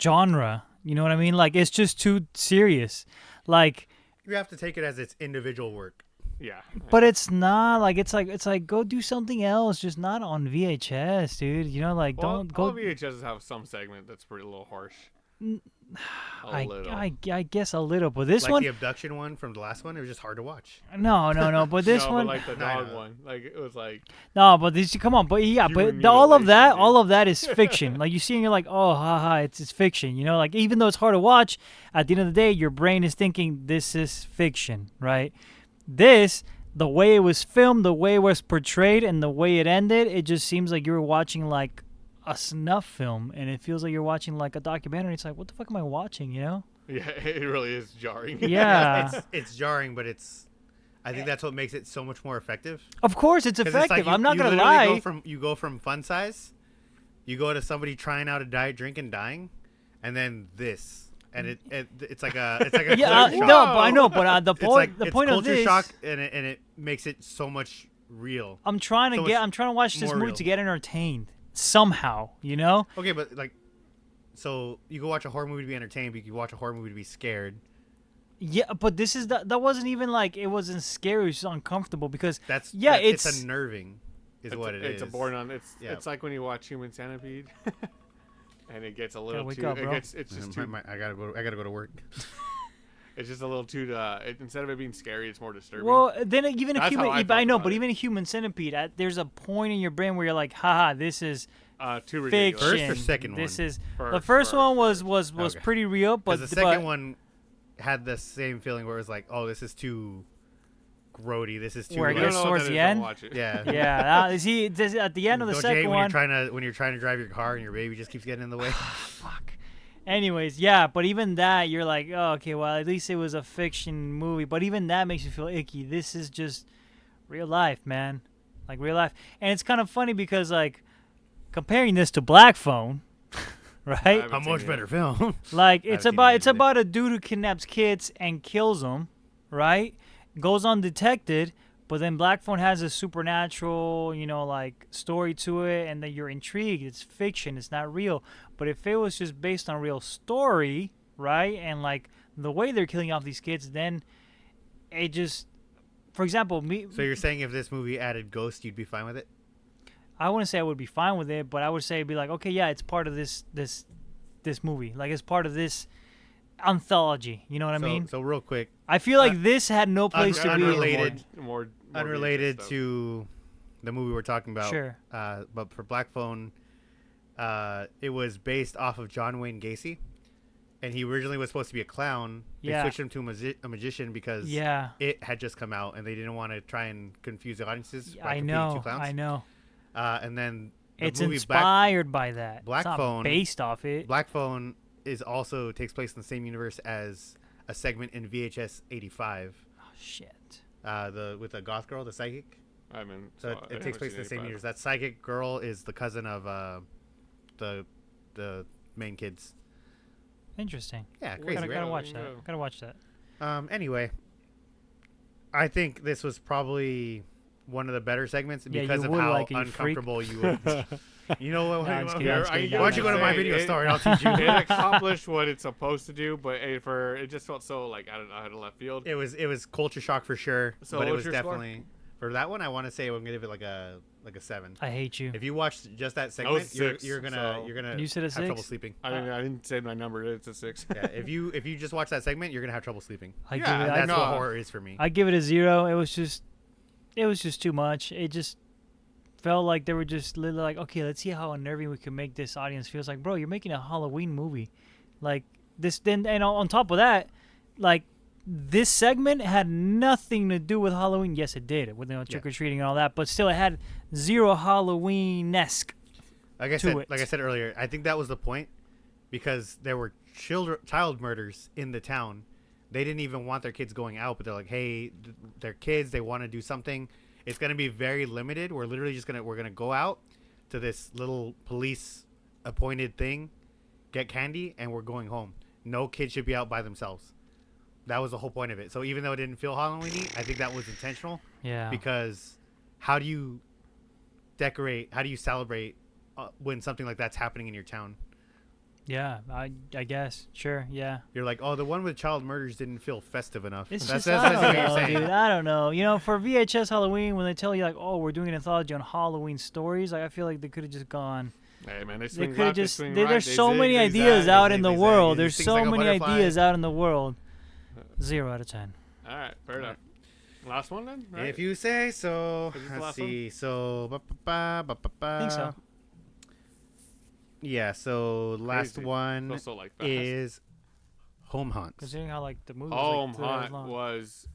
genre. You know what I mean? Like, it's just too serious. Like, you have to take it as its individual work. Yeah. But it's not like it's like go do something else, just not on VHS, dude. You know, like don't go. All VHSs have some segment that's pretty a little harsh. I guess a little, but this one, the abduction one from the last one, it was just hard to watch. No, but this one, but like the dog one, like it was like. No, but this, come on, but all of that is fiction. Like you see, and you're like, oh, haha, it's fiction. You know, like even though it's hard to watch, at the end of the day, your brain is thinking this is fiction, right? This, the way it was filmed, the way it was portrayed, and the way it ended, it just seems like you were watching like a snuff film, and it feels like you're watching like a documentary. It's like, what the fuck am I watching? You know? Yeah, it really is jarring. Yeah, it's jarring, but I think that's what makes it so much more effective. Of course, it's effective. It's like I'm not gonna lie. You go from fun size, you go to somebody trying out a diet drink and dying, and then this. And it's like a yeah, no, but I know, but the point of this, culture shock, and it makes it so much real. I'm trying to watch this movie to get entertained somehow, you know? Okay, but like, so you go watch a horror movie to be entertained, but you can watch a horror movie to be scared. Yeah, but this is that wasn't even like it wasn't scary, it was just uncomfortable because it's unnerving, what it is. It's a born on. It's like when you watch Human Centipede. And it gets a little too. It's just too. I gotta go to work. It's just a little too. Instead of it being scary, it's more disturbing. Well, then even a human. I know, but even a Human Centipede, there's a point in your brain where you're like, haha, this is too ridiculous. First or second this one? Is the first one was pretty real, but the second one had the same feeling where it was like, oh, this is too grody. This is too. Where it like, gets towards the end. yeah. Yeah. Is he at the end of the second one? When you're trying to drive your car and your baby just keeps getting in the way. Fuck. Anyways, yeah, but even that, you're like, oh, okay, well, at least it was a fiction movie. But even that makes you feel icky. This is just real life, man. Like real life. And it's kind of funny because, like, comparing this to Black Phone, right? A much better film. Like, it's about a dude who kidnaps kids and kills them, right? Goes undetected, but then Black Phone has a supernatural, like, story to it, and then you're intrigued. It's fiction. It's not real. But if it was just based on a real story, right, and, like, the way they're killing off these kids, then it just, for example, me. So you're saying if this movie added Ghost, you'd be fine with it? I wouldn't say I would be fine with it, but I would say it'd be like, okay, yeah, it's part of this movie. Like, it's part of this anthology. You know what I mean? So real quick, I feel like this had no place to be. More unrelated to the movie we're talking about. Sure. But for Black Phone, it was based off of John Wayne Gacy, and he originally was supposed to be a clown. They switched him to a magician because it had just come out, and they didn't want to try and confuse the audiences by competing two clowns. I know. And then it's inspired by that. Black Phone, based off it. Black Phone also takes place in the same universe as a segment in VHS 85. Oh shit. With the goth girl, the psychic. It takes place in the same universe. That psychic girl is the cousin of the main kids. Interesting. Yeah, crazy. Gotta watch that. Gotta watch that. Anyway, I think this was probably one of the better segments because of how uncomfortable you would be. You know what? Why don't you go to my video store and I'll teach you? It accomplished what it's supposed to do, but it just felt so like I don't know, out of left field. It was culture shock for sure, so but it was definitely for that one. I want to say I'm gonna give it like a 7. I hate you. If you watch just that segment, you're gonna you said a have 6? trouble sleeping. I didn't say my number. It's a 6. Yeah, if you just watch that segment, you're gonna have trouble sleeping. That's what horror is for me. I give it a 0. It was just too much. It just felt like they were just like, okay, let's see how unnerving we can make this audience feel. It's like, bro, you're making a Halloween movie. Like, this, then, and on top of that, like, this segment had nothing to do with Halloween. Yes, it did, with trick-or-treating and all that, but still, it had zero Halloween-esque like I said earlier, I think that was the point, because there were child murders in the town. They didn't even want their kids going out, but they're like, hey, they're kids, they want to do something. It's going to be very limited. We're literally just we're going to go out to this little police appointed thing, get candy, and we're going home. No kid should be out by themselves. That was the whole point of it. So even though it didn't feel Halloween-y, I think that was intentional. Yeah. Because how do you decorate, how do you celebrate when something like that's happening in your town? Yeah, I guess. Sure, yeah. You're like, oh, the one with child murders didn't feel festive enough. It's that's what you're saying. Dude, I don't know. You know, for VHS Halloween, when they tell you, like, oh, we're doing an anthology on Halloween stories, like, I feel like they could have just gone. Hey, man, there's so many ideas out in the world. There's so many ideas out in the world. 0 out of 10. All right, fair enough. Last one, then? Right? If you say so. Let's see. So, I think so. Yeah, so last one is Home Haunts. Considering how like the movie was Haunt was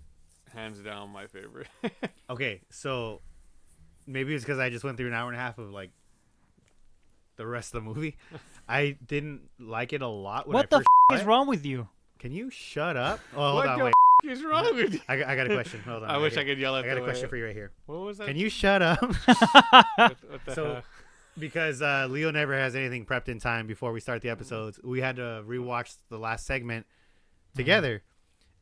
hands down my favorite. Okay, so maybe it's because I just went through an hour and a half of like the rest of the movie. I didn't like it a lot. What the is wrong with you? Can you shut up? Oh, hold on, wait. What is wrong with you? I got a question. Hold on. I wish I could yell at I got a question for you right here. What was that? Can you shut up? What the hell? Because Leo never has anything prepped in time before we start the episodes, we had to rewatch the last segment together.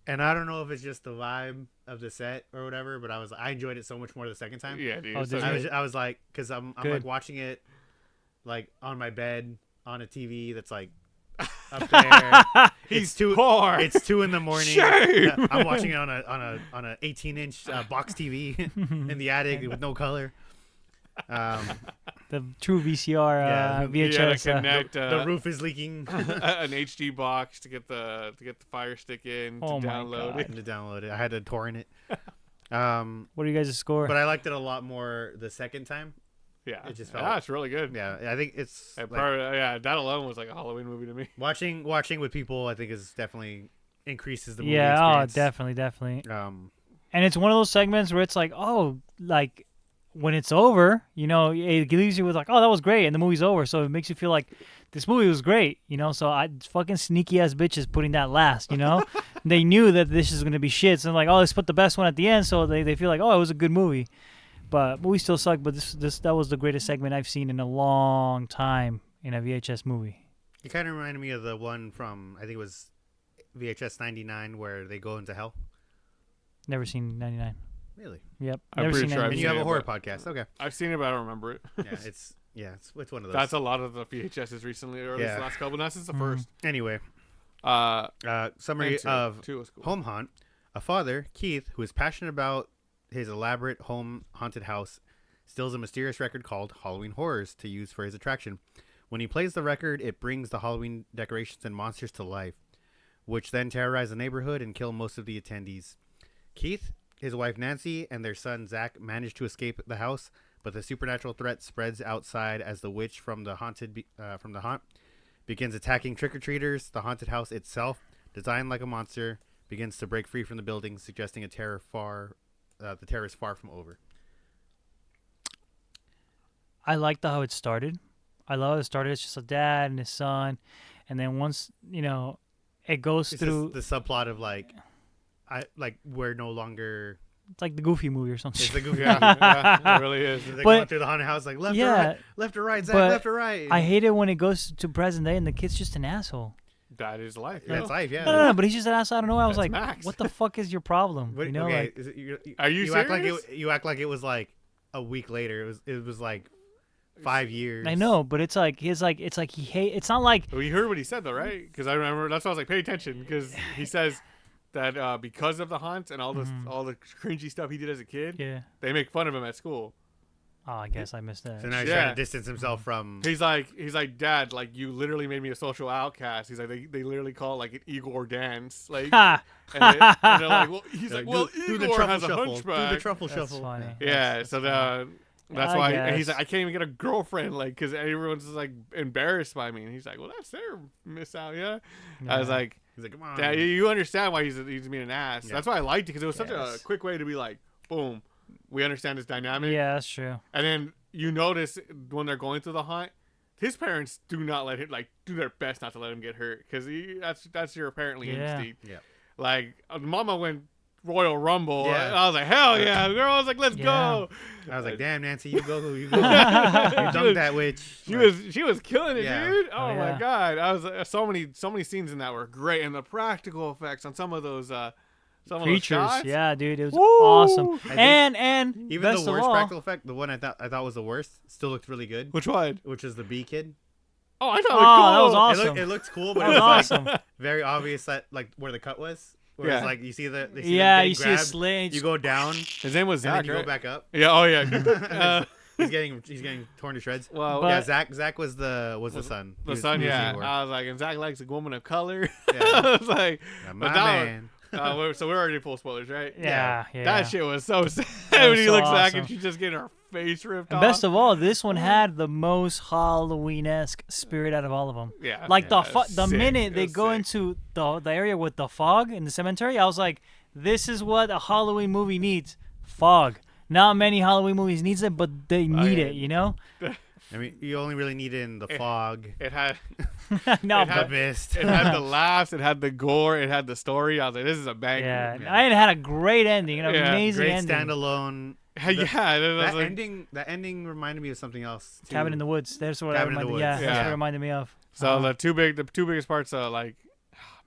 And I don't know if it's just the vibe of the set or whatever, but I enjoyed it so much more the second time. Yeah, dude. I was like, because I'm like watching it like on my bed on a TV that's like up there. He's too poor. It's 2 in the morning. Shame. I'm watching it on a 18-inch box TV in the attic with no color. The true VCR VHS. Connect, the roof is leaking. An HD box to get the Fire Stick in to download it. To download it, I had to torrent it. What are you guys' score? But I liked it a lot more the second time. Yeah, it just felt. Yeah, it's really good. Yeah, I think it's. That alone was like a Halloween movie to me. Watching with people, I think is definitely increases the movie experience. Yeah, definitely. And it's one of those segments where it's like, oh, like when it's over, you know, it leaves you with like, oh, that was great, and the movie's over. So it makes you feel like this movie was great, you know. So I fucking sneaky ass bitches putting that last, you know. They knew that this is gonna be shit, so like, oh, let's put the best one at the end, so they feel like, oh, it was a good movie. But movie still sucked. But that was the greatest segment I've seen in a long time in a VHS movie. It kind of reminded me of the one from, I think it was VHS 99, where they go into hell. Never seen 99. Really? Yep. I'm Never pretty seen sure 99. And you have a horror podcast. Okay. I've seen it, but I don't remember it. Yeah, it's one of those. That's a lot of the VHSs recently, or this last couple. Not since the first. Anyway, summary Two. of Two was cool. Home Haunt. A father, Keith, who is passionate about his elaborate home haunted house, steals a mysterious record called Halloween Horrors to use for his attraction. When he plays the record, it brings the Halloween decorations and monsters to life, which then terrorize the neighborhood and kill most of the attendees. Keith, his wife Nancy, and their son Zach manage to escape the house, but the supernatural threat spreads outside as the witch from the haunt begins attacking trick-or-treaters. The haunted house itself, designed like a monster, begins to break free from the building, suggesting the terror is far from over. I liked how it started. I love how it started. It's just a dad and his son, and then once you know, it goes through the subplot of we're no longer. It's like the Goofy movie or something. It's the Goofy. Yeah, it really is. They're going through the haunted house like left or right, Zach, left or right. I hate it when it goes to present day and the kid's just an asshole. That is life. That's life, yeah. No, but he's just an asshole. I don't know. I was like, Max. what the fuck is your problem? What, you know, okay, like, are you serious? You act like it was like a week later. It was like 5 years. I know, but it's like he hate. It's not like. Well, you heard what he said though, right? Because I remember that's why I was like, pay attention, because he says that because of the haunts and all the cringy stuff he did as a kid, they make fun of him at school. Oh, I guess I missed that. So now he's trying to distance himself from. He's like, Dad, like you literally made me a social outcast. He's like, they literally call it like an Igor dance, like. and they're like, well, he's like, well, Igor has a hunchback. Do the truffle That's shuffle. funny. Yeah, That's so funny. that's I why. guess. And he's like, I can't even get a girlfriend, like, because everyone's just like embarrassed by me. And he's like, well, that's their miss out, yeah. I was like, he's like, come on. Dad, you understand why he's being an ass. Yeah. That's why I liked it, because it was such a quick way to be like, boom, we understand this dynamic. Yeah, that's true. And then you notice when they're going through the haunt, his parents do not let him, like, do their best not to let him get hurt, because that's your apparently instinct. Yeah. Like, Mama went Royal Rumble. Yeah. And I was like, hell yeah, girl. I was like, let's go. I was like, damn, Nancy, you go. You dunked that witch. She was killing it, Yeah. dude. Oh yeah. my god. I was so many scenes in that were great, and the practical effects on some of those Creatures, shots. yeah, dude, it was Woo! awesome. I And even best the of worst all, practical effect, the one I thought was the worst, still looked really good. Which one? Which is the bee kid. Oh, I thought that it was was cool. awesome. It looked cool, but That it was was awesome. like very obvious that like where the cut was. Where it's like you see the You see a grabbed, sling. you go down, His name was and Zach, then you right? go back up. Yeah. Oh yeah. He's getting torn to shreds. Well, yeah, Zach was the son. The He was- son, he was yeah. Igor. I was like, and Zach likes a woman of color. Yeah. I was like, Yeah, but my that man. so we're already full spoilers, right? Yeah. That shit was so sad That when was he so looks back awesome. and she's just getting her face ripped And off. best of all, this one had the most Halloween-esque spirit out of all of them. Yeah. Like the sick. minute It they was go sick. into the area with the fog in the cemetery, I was like, this is what a Halloween movie needs. Fog. Not many Halloween movies needs it, but they need it, you know? I mean, you only really need it in the fog, It had No, It the had- mist. it had the laughs, it had the gore, it had the story. I was like, this is a banger. yeah, Yeah. I had a great ending, an Yeah, amazing Great ending. standalone. Yeah, it was That like- that ending reminded me of something else. Too. Cabin in the Woods. That's what Cabin in the reminded. Woods. Yeah, that's Yeah. what it reminded me of. So the two biggest parts are like,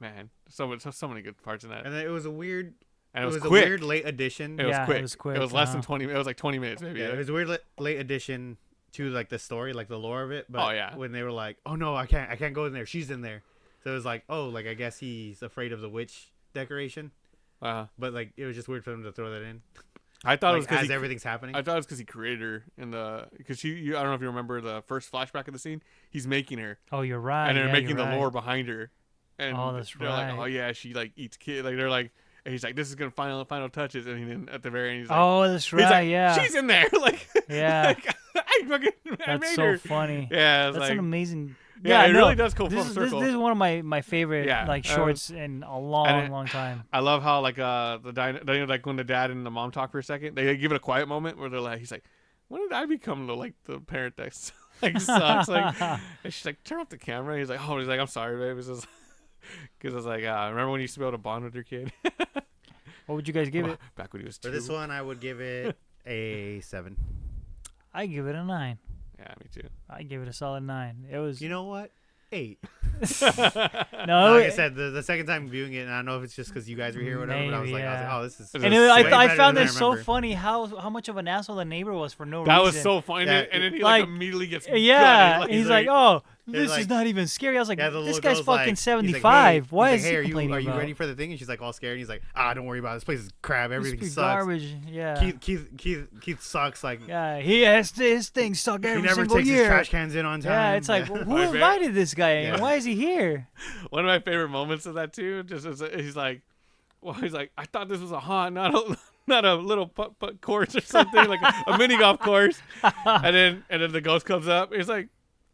man, so many good parts in that. And then it was a weird. And It it was quick. a weird late addition. It was Yeah, it quick. was quick, It was less than uh-huh. 20. It was like 20 minutes maybe. Yeah, it was a weird late addition to like the story, like the lore of it. But Oh, yeah. when they were like, "Oh no, I can't go in there. She's in there." So it was like, "Oh, like I guess he's afraid of the witch decoration." But like it was just weird for them to throw that in. I thought it was Like, because as everything's happening. I thought it was because he created her in the because I don't know if you remember the first flashback of the scene. He's making her, Oh, you're right. and they're yeah, making you're the right. lore behind her. And Oh, that's they're like, right. oh yeah, she like eats kid. Like they're like, and he's like, this is gonna final touches, and then at the very end, he's like, Oh, that's he's right. like, yeah. she's in there. Like, Yeah. like, I That's made so her. funny. Yeah, it's That's like, an amazing Yeah, it no, really does go full circle. This is one of my favorite like shorts in a long time. I love how like like when the dad and the mom talk for a second, they give it a quiet moment where they're like, he's like, when did I become the parent that like sucks? Like, and she's like, turn off the camera. He's like, I'm sorry, babe. It's just because I was like, remember when you used to be able to bond with your kid? What would you guys give it? Back when he was 2. For this one, I would give it a 7. I give it a 9. Yeah, me too. I give it a solid 9. It was. You know what? 8. No, like I said, the second time viewing it, and I don't know if it's just because you guys were here or whatever, but I was like, oh, this is. And I found it so funny how much of an asshole the neighbor was for no reason. That was so funny, yeah, and then he like immediately gets he's like, oh, this is not even scary. I was like, this guy's fucking 75. Like, Why is he are complaining you ready for the thing? And she's like all scared. And he's like, don't worry about it. This place is crap. Everything sucks. Garbage. Yeah. Keith sucks. Like, yeah, he has his thing suck every single year. He never takes his trash cans in on time. Yeah, it's like, who invited this guy in? Why is he here? One of my favorite moments of that too, just he's like, I thought this was a haunt, not a little putt course or something, like a mini golf course. and then the ghost comes up. He's like,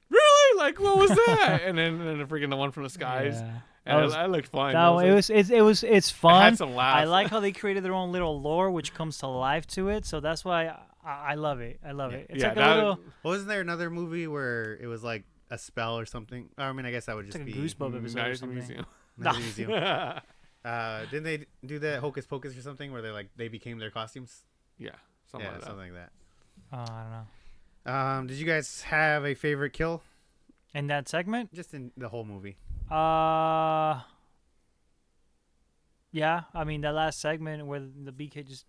really? Like, what was that? and then freaking the one from the skies. Yeah. And that looked fun. It's fun. I had some laughs. I like how they created their own little lore, which comes to life to it. So that's why I love it. I love it. It's like a little. Wasn't there another movie where it was like a spell or something? I mean, I guess that would just like be a Goosebump episode or something. Museum. Didn't they do that Hocus Pocus or something where they became their costumes? Yeah, something like that. Oh, I don't know. Did you guys have a favorite kill in that segment? Just in the whole movie. Yeah. I mean, that last segment where the BK just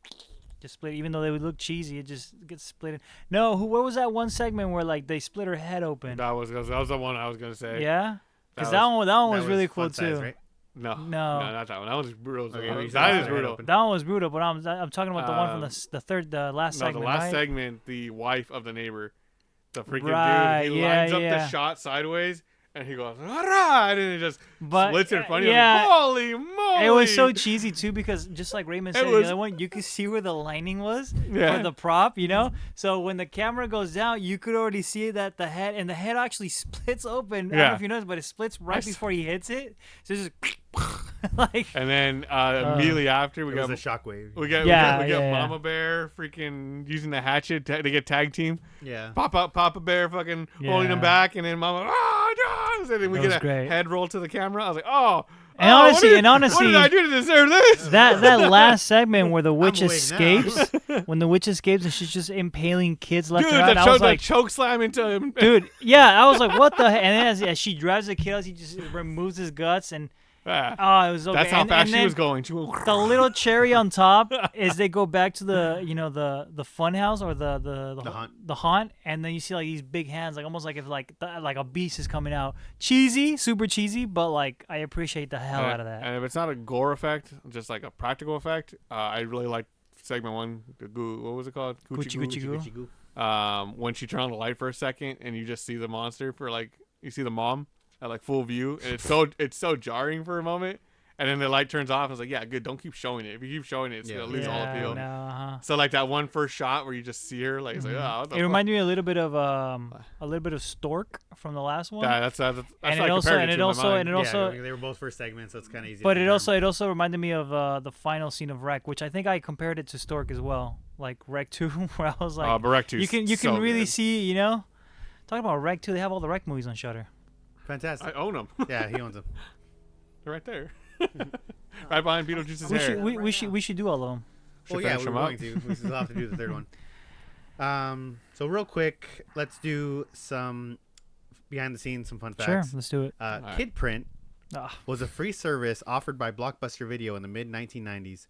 split, even though they would look cheesy, it just gets split. No, where was that one segment where like they split her head open? That was the one I was gonna say. Yeah, because that one was really cool size, too. Right? No, not that one. That one was brutal. Okay, that is brutal. That one was brutal, but I'm talking about the one from the last segment. The last segment, the wife of the neighbor, the freaking dude, he lines up the shot sideways. And he goes, "Hurrah!" And then it just splits in front of you. Holy moly! It was so cheesy too because just like Raymond said, the other one, you could see where the lining was for the prop, you know. So when the camera goes down, you could already see that the head actually splits open. I don't know if you noticed, but it splits right before he hits it. So it's just like. And then immediately after, we got a shockwave. We got Mama Bear freaking using the hatchet to get tag team. Yeah. Papa Bear fucking holding him back, and then Mama. And then we get a head roll to the camera. I was like, And honestly, what did I do to deserve this? That last segment where the witch escapes, when the witch escapes and she's just impaling kids left and right, I was like, choke slam into him. Dude, yeah, I was like, what the? And then as she drives the kid out, he just removes his guts and. It was okay. That's how fast she was going. The little cherry on top is they go back to the fun house or the haunt, and then you see like these big hands, like almost like if like a beast is coming out. Cheesy, super cheesy, but like I appreciate the hell out of that. And if it's not a gore effect, just like a practical effect, I really like segment 1. What was it called? Gucci Goo. When she turned on the light for a second, and you just see the monster you see the mom. At like full view, and it's so jarring for a moment, and then the light turns off. I was like, yeah, good. Don't keep showing it. If you keep showing it, it's gonna lose all appeal. So like that one first shot where you just see her, like it's like, what the fuck? Reminded me a little bit of Stork from the last one. Yeah, that's and it also they were both first segments, so it's kind of easy. But it also reminded me of the final scene of Wreck, which I think I compared it to Stork as well, like Wreck 2, where I was like, but Wreck 2 you can really see, you know, talking about Wreck 2, they have all the Wreck movies on Shudder. Fantastic. I own them. Yeah, he owns them. They're right there. Right behind Beetlejuice's hair. We should do all of them. Well, yeah, we're going to. We still have to do the third one. So real quick, let's do some behind the scenes, some fun facts. Sure, let's do it. Kid Print was a free service offered by Blockbuster Video in the mid-1990s.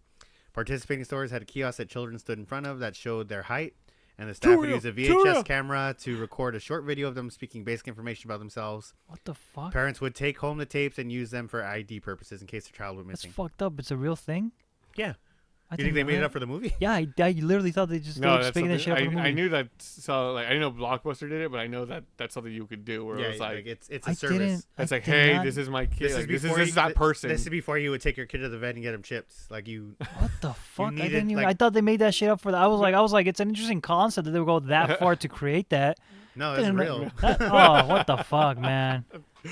Participating stores had a kiosk that children stood in front of that showed their height, and the staff would use a VHS camera to record a short video of them speaking basic information about themselves. What the fuck? Parents would take home the tapes and use them for ID purposes in case their child went missing. That's fucked up. It's a real thing? Yeah. You think they made it up for the movie? Yeah, I literally thought they just No, just making that shit up for the movie. I knew that. So like, I didn't know Blockbuster did it, but I know that that's something you could do. Where Yeah, it was like it's a service. It's like, hey, this is my kid. This is that person. This is before you would take your kid to the vet and get him chips. Like you. What the fuck? needed, I didn't even. like- I thought they made that shit up for that. I was like, it's an interesting concept that they would go that far to create that. No, it's real. Oh, what the fuck, man?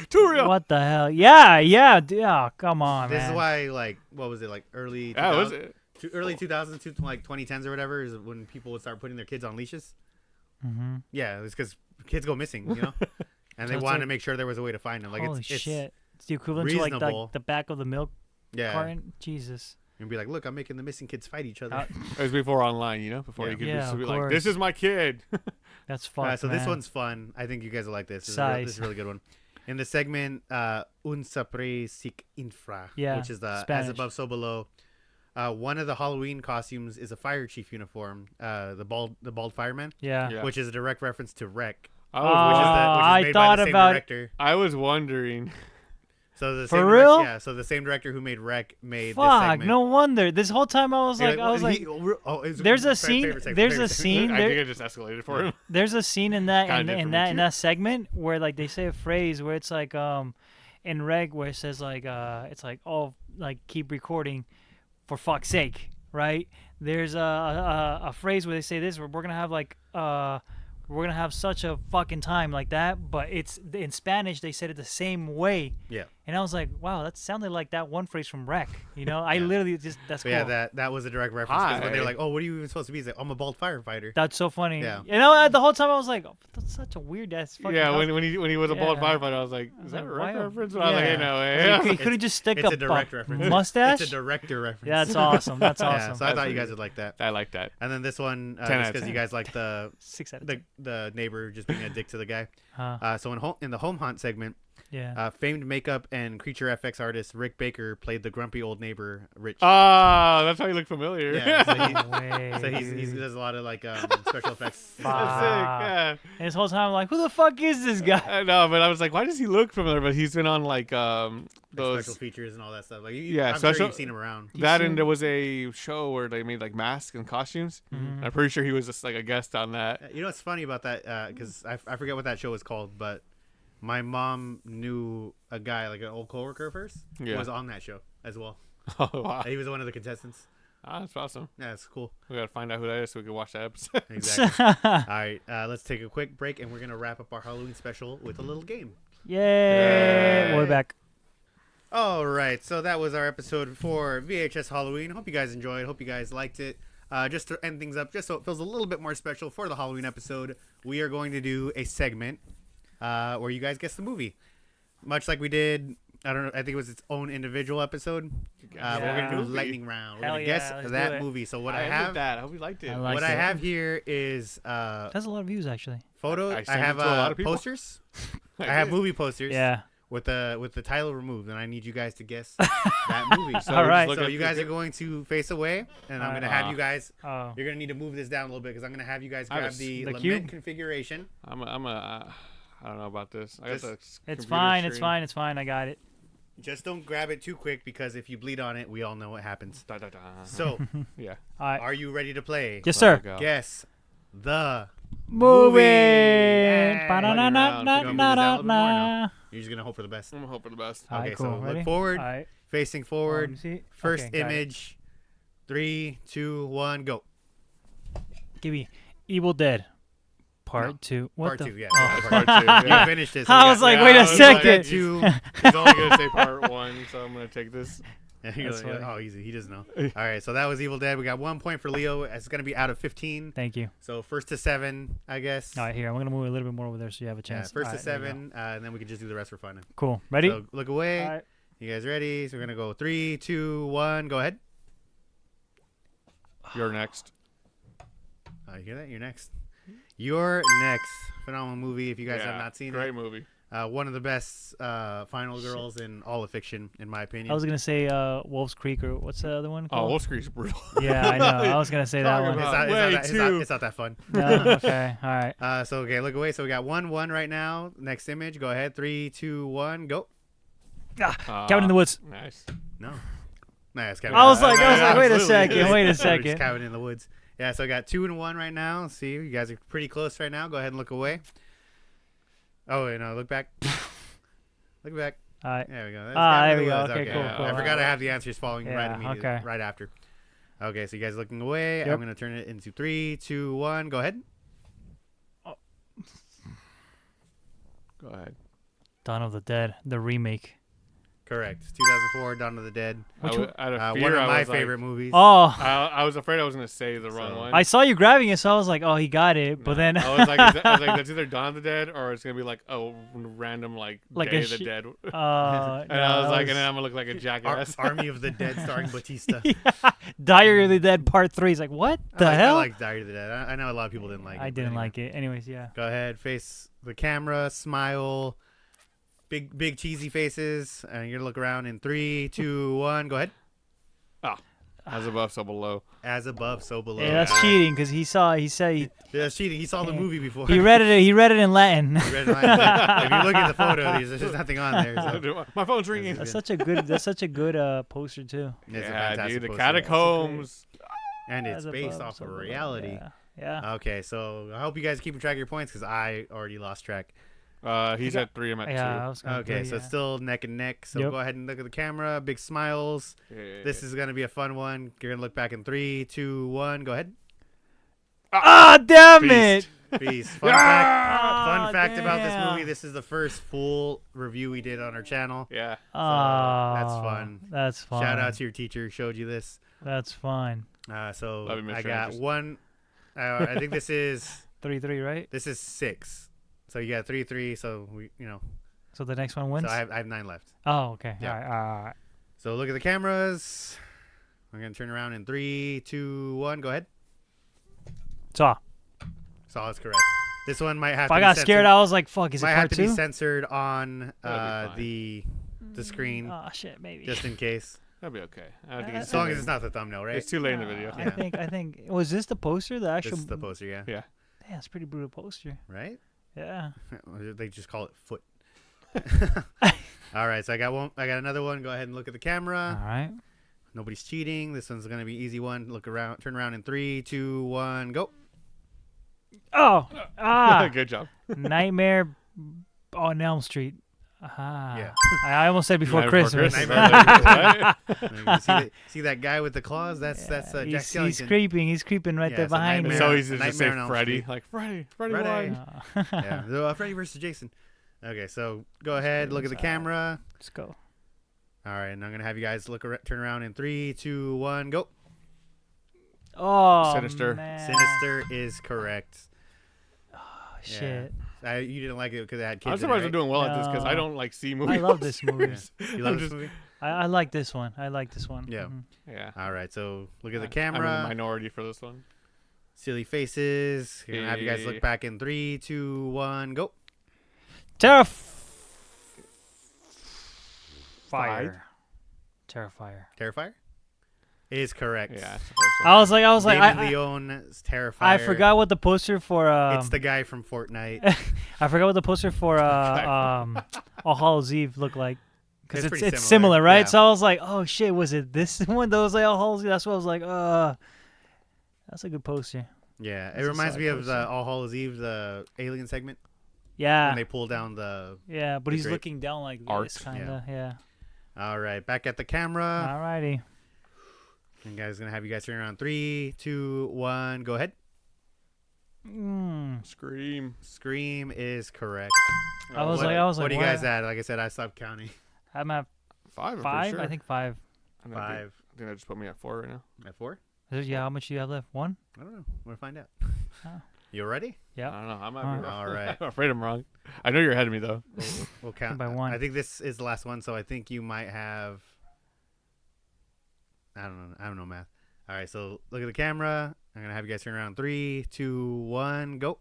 Too real. What the hell? Yeah. Oh, come on, This man. is why, like, what was it, like early? Yeah, was it? Early 2000s to like 2010s or whatever is when people would start putting their kids on leashes. Mm-hmm. Yeah, it's because kids go missing, you know, and they So it's wanted like- to make sure there was a way to find them. Like Holy it's shit! It's the equivalent to like reasonable. the back of the milk yeah, carton. Jesus. and be like, look, I'm making the missing kids fight each other. It was before online, you know, before Yeah. you could Yeah, just of be like, course. this is my kid. That's fucked, So man. this one's fun. I think you guys will like this. This Size. is a really good one. In the segment, Un sapre sic infra, Yeah, which is the Spanish. as above, so below. One of the Halloween costumes is a fire chief uniform, the bald fireman, Yeah. Yeah. which is a direct reference to Wreck, I which was, is I made thought by the same about- director. I was wondering. So the For same real? Yeah. So the same director who made Wreck made this Fuck! segment. No wonder. This whole time I was You're like, there's a scene. favorite segment, There's favorite a segment. scene. I there- think I just escalated for him. There's a scene in that Kinda in different that with in you. that segment where like they say a phrase where it's like in reg where it says like it's like, oh, like keep recording for fuck's sake, right? There's a phrase where they say this where we're gonna have like we're gonna have such a fucking time like that, but it's in Spanish they said it the same way. Yeah. And I was like, wow, that sounded like that one phrase from Rec. You know, I literally just that's But cool. yeah, that was a direct reference. 'Cause when they're Hi. like, "Oh, what are you even supposed to be?" He's like, "I'm a bald firefighter." That's so funny. Yeah. You know, the whole time I was like, oh, that's such a weird ass fucking. Yeah, costume. when he was a bald Yeah. firefighter, I was like, is that a like, Wreck why- reference? And I was like, Yeah. hey, no He way. could- he couldn't just stick It's up a direct reference. mustache. It's a director reference. Yeah, that's awesome. That's Yeah, awesome. so I thought That's you guys pretty would like that. I like that. And then this one, 10 out just of because you 10. guys like 6 out of 10. the neighbor just being a dick to the guy. Huh. So in the home hunt segment, Yeah. famed makeup and creature FX artist Rick Baker played the grumpy old neighbor Rich. Oh, that's how you look familiar. Yeah, so he- No way, So he dude. does a lot of like special effects. That's sick. Fuck. Yeah. And this whole time I'm like, who the fuck is this guy? I know, but I was like, why does he look familiar? But he's been on like Like those special features and all that stuff. Like Yeah, I'm sure special- you've seen him around. that, seen- and there was a show where they made like masks and costumes. Mhm. I'm pretty sure he was just like a guest on that. You know what's funny about that? Because I forget what that show was called, but my mom knew a guy, like an old coworker of hers, who Yeah. was on that show as well. Oh wow, He was one of the contestants. that's awesome. Yeah, it's cool. We gotta find out who that is so we can watch that episode. Exactly. All right, let's take a quick break, and we're gonna wrap up our Halloween special with a little game. Yay! We're back. All right, so that was our episode for VHS Halloween. Hope you guys enjoyed. Hope you guys liked it. Just to end things up, just so it feels a little bit more special for the Halloween episode, we are going to do a segment where you guys guess the movie, much like we did. I don't know. I think it was its own individual episode. We're gonna do a Movie. lightning round. We're Hell gonna yeah, guess let's do that it. movie. So what I I did have, that. I hope you liked it. I like what it. I have here is That's a lot of views actually. photo. I I sent it have to a lot of people. posters. I have did. movie posters. Yeah. With the title removed, and I need you guys to guess that movie. So All we just right. look So at you the- guys are going to face away, and I'm gonna have you guys. Oh. You're gonna need to move this down a little bit because I'm gonna have you guys I grab was- the the lament cube? configuration. I don't know about this. I got Just- the It's computer fine. It's screen. fine. It's fine. I got it. Just don't grab it too quick because if you bleed on it, we all know what happens. Da, da, da. So, Yeah. All right. are you ready to play? Yes, sir. Go. Guess the Movie. Hey. Ba-na-na-na-na-na-na. You're just gonna hope for the best. I'm gonna hope for the best. All right, Okay, cool. so Ready? look forward, All right. facing forward. Let me see. First Okay, got it. image. 3, 2, 1, go. Give me Evil Dead. Part No. 2. What Part the? 2, yeah. Oh. Part two. You Yeah. finished it. So I we was got- like, Yeah, wait I a was like, second. Two. He's only gonna say part one, so I'm gonna take this. You're That's like, funny. oh, easy. He doesn't know. All right, so that was Evil Dead. We got 1 point for Leo. It's going to be out of 15. Thank you. So first to 7, I guess. All right, here. I'm going to move a little bit more over there so you have a Yeah, chance. first All to right, there you 7, and then we can just do the rest for fun. go. Cool. Ready? So look away. All right. You guys ready? So we're going to go 3, 2, 1. Go ahead. You're next. You hear that? You're next. You're next. Phenomenal movie if you guys have not seen great it. movie. One of the best final girls in all of fiction, in my opinion. I was going to say Wolf's Creek or what's the other one Oh, called? Wolf Creek's brutal. Yeah, I know. I was going to say that Talking one. about- It's not that fun. No, okay. All right. So, okay, look away. So we got 1-1 right now. Next image. Go ahead. 3, 2, 1. Go. Cabin in the Woods. Nice. No. Nah, it's cabin. I was like, wait a absolutely. second. It's cabin in the woods. Yeah, so I got 2 and 1 right now. See, you guys are pretty close right now. Go ahead and look away. Oh, wait, no, look back. Look back. All right. There we go. That's There we the go. woods. Okay, cool. I forgot I have the answers following right Yeah, immediately, okay. right after. Okay, so you guys looking away. Yep. I'm going to turn it into 3, 2, 1. Go ahead. Go ahead. Dawn of the Dead, the remake. Correct. 2004, Dawn of the Dead. Out of fear, One of I my was like- favorite movies. Oh, I was afraid I was gonna say the wrong one. I saw you grabbing it, so I was like, oh, he got it. But then I was like, that's either Dawn of the Dead or it's gonna be like a random Like Day a of the Dead. And no, I was that like, and then I'm gonna look like a jackass. Army of the Dead starring Batista. Diary of the Dead Part 3. He's like, what the hell? I like Diary of the Dead. I know a lot of people didn't like it. I but didn't anyway. like it. Anyways, yeah. Go ahead, face the camera, smile, big cheesy faces, and you're gonna look around in 3, 2, 1. Go ahead. As above, so below. As above, so below. Yeah, that's cheating because he said Yeah, that's cheating. He saw the movie before. he read it. He read it in Latin. He read it line, but if you look at the photo, there's just nothing on there. So. My phone's ringing. That's such a good poster too. It's a Yeah, fantastic dude, the poster. catacombs. And it's As based above, off so of below. reality. Yeah. Okay, so I hope you guys are keeping track of your points because I already lost track. He's at 3. I'm at 2. I was gonna Okay, do, so yeah. it's still neck and neck. So Yep. go ahead and look at the camera. Big smiles. Yeah. This is going to be a fun one. You're going to look back in 3, 2, 1. Go ahead. Ah, damn Beast. it! Peace. Ah, Fun fact about this damn. movie. This is the first full review we did on our channel. Yeah. that's fun. That's fun. Shout out to your teacher who showed you this. That's fine. So Love you, Mr. I got Andrews. one. I think this is 3-3, right? 6. So you got 3, 3. So So the next one wins. So I have 9 left. Oh, okay. Yeah. All right. So look at the cameras. I'm gonna turn around in 3, 2, 1. Go ahead. Saw. Saw is correct. This one might have. If to I be got censored. scared, I was like, "Fuck, is it Might have part to be 2?" censored on That'll be the screen Oh shit, maybe. just in case. That'll be okay. I don't think As long as it's not the thumbnail, right? It's too late in the video. Yeah. I think was this the poster? The This actual. is the poster, yeah. Yeah. Damn, it's a pretty brutal poster. Right? Yeah. They just call it foot. All right, so I got one. I got another one. Go ahead and look at the camera. All right. Nobody's cheating. This one's gonna be easy one. Look around. Turn around in 3, 2, 1. Go. Oh. Good job. Nightmare on Elm Street. Aha. Yeah. I almost said before Nightmare Christmas. Nightmare see that guy with the claws? That's Jack he's Skellington. creeping. He's creeping right Yeah, there so behind me. Nightmare- So he's just Nightmare say on Elm Freddy. Street. Like, Freddy Freddy. won. Yeah, the, Freddy versus Jason. Okay, so go ahead, look at the camera. Let's go. All right, and I'm gonna have you guys turn around in 3, 2, 1, go. Oh, Sinister. Man. Sinister is correct. Oh, shit. You didn't like it because it had kids. I'm surprised in I'm it, doing well at this because I No. don't like see movies. I love this movie. right? You love I'm this just- movie? I like this one. I like this one. Yeah. Mhm. Yeah. All right, so look at the I'm camera. in the minority for this one. Silly faces. Gonna have you guys Hey. look back in 3, 2, 1, go. Terrifier. Terrifier is correct. Yeah. It's the first one. I was like, David Leon's Terrifier. I forgot what the poster for. It's the guy from Fortnite. I forgot what the poster for All Hallows Eve looked like. Because It's it's pretty similar, similar, right? yeah. So I was like, oh shit, was it this one that was like All Hallows Eve? That's what I was like, that's a good poster. Yeah, it That's a reminds solid me of poster. the All Hallows Eve, the Alien segment Yeah. when they pull down the. Yeah, but the he's grape. looking down like Art. this, kind of. Yeah. All right, back at the camera. Alrighty. And guys, gonna have you guys turn around 3, 2, 1, go ahead. Scream. Scream is correct. I was what, like, what are you what? guys at? Like I said, I stopped counting. I'm at 5. 5. Sure. I think 5. I think 5 I think that just put me at 4 right now. at 4. Yeah, how much do you have left? 1? I don't know. We're gonna find out. Oh. You ready? Yeah. I don't know. I might Alright. be wrong. All right. I'm afraid I'm wrong. I know you're ahead of me though. We'll count by 1. I think this is the last one, so I think you might have. I don't know math. All right, so look at the camera. I'm gonna have you guys turn around 3, 2, 1, go.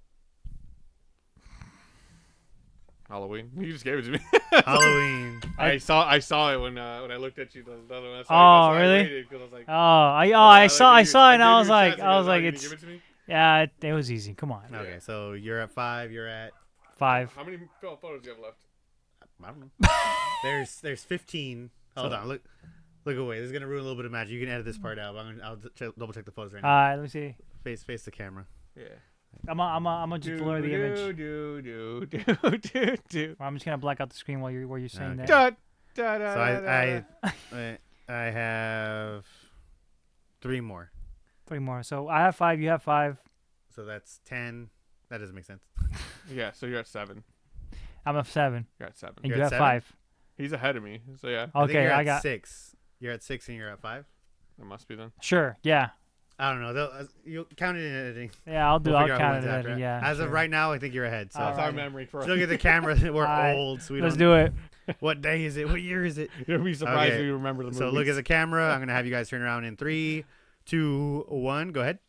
Halloween. You just gave it to me. Halloween. I saw it when I looked at you the other one. Oh, really? Because I was like, I saw it, and I was like, you it's give it to me? yeah, it was easy. Come on, Okay, so you're at 5. You're at 5. How many photos do you have left? I don't know. There's 15. Hold on. Look. Look away. This is gonna ruin a little bit of magic. You can edit this part out. I'll double check the photos right All now. right, let me see. Face the camera. Yeah. I'm gonna just blur the image. I'm just gonna black out the screen while you're saying that. So I have 3 more. 3 more. So I have 5. You have 5. So that's 10. That doesn't make sense. Yeah. So you're at 7. I'm at 7. You're at 7. And You're you at have 7? 5. He's ahead of me. So yeah. I think Okay, you're I at got 6. You're at 6 and you're at 5. It must be then. Sure. Yeah. I don't know. You'll count it in editing. Yeah, I'll We'll figure out count who it. wins after. Yeah. As sure. of right now, I think you're ahead. So That's All our right. memory for. look at the camera. We're All right. old. So Let's do it. What day is it? What year is it? You'll be surprised Okay. if you remember the movie. So look at the camera. I'm gonna have you guys turn around in 3, 2, 1. Go ahead.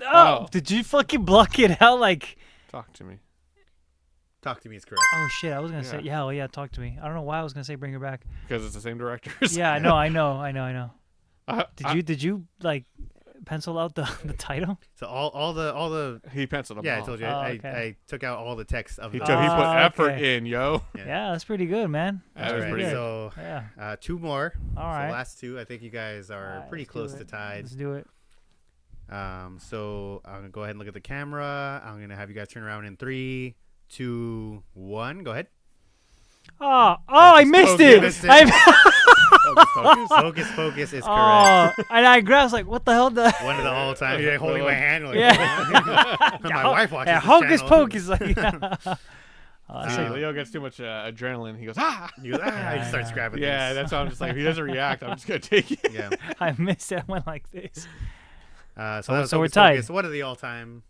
Oh, did you fucking block it out? Like, Talk to me. Talk to me is correct. oh shit, I was gonna say, Yeah. yeah, talk to me. I don't know why I was gonna say bring her back. Because it's the same directors. Yeah, I know. Did you like pencil out the title? So all the He penciled them. yeah, I all. told you. Oh, I okay. took out all the text of He the. put effort okay. in, yo. Yeah, that's pretty good, man. That That's was pretty pretty good. So Yeah. 2 more. All So right. last 2. I think you guys are All right, pretty let's do close to it. tied. Let's do it. So I'm gonna go ahead and look at the camera. I'm gonna have you guys turn around in 3, 2, 1. Go ahead. Oh, I missed You it. missed it. Focus is correct. Oh, and I grasped like, what the hell? One of the all time. You're holding my hand. Like, Yeah. my wife watches Yeah, this hocus channel. pocus. Like, oh, that's See, like, Leo gets too much adrenaline. He goes, ah! You go, he just starts grabbing Yeah, things. that's why I'm just like, if he doesn't react, I'm just going to take it. Yeah. I missed it. I went like this. So that was so we're Hocus tied. Pocus. One of the all-time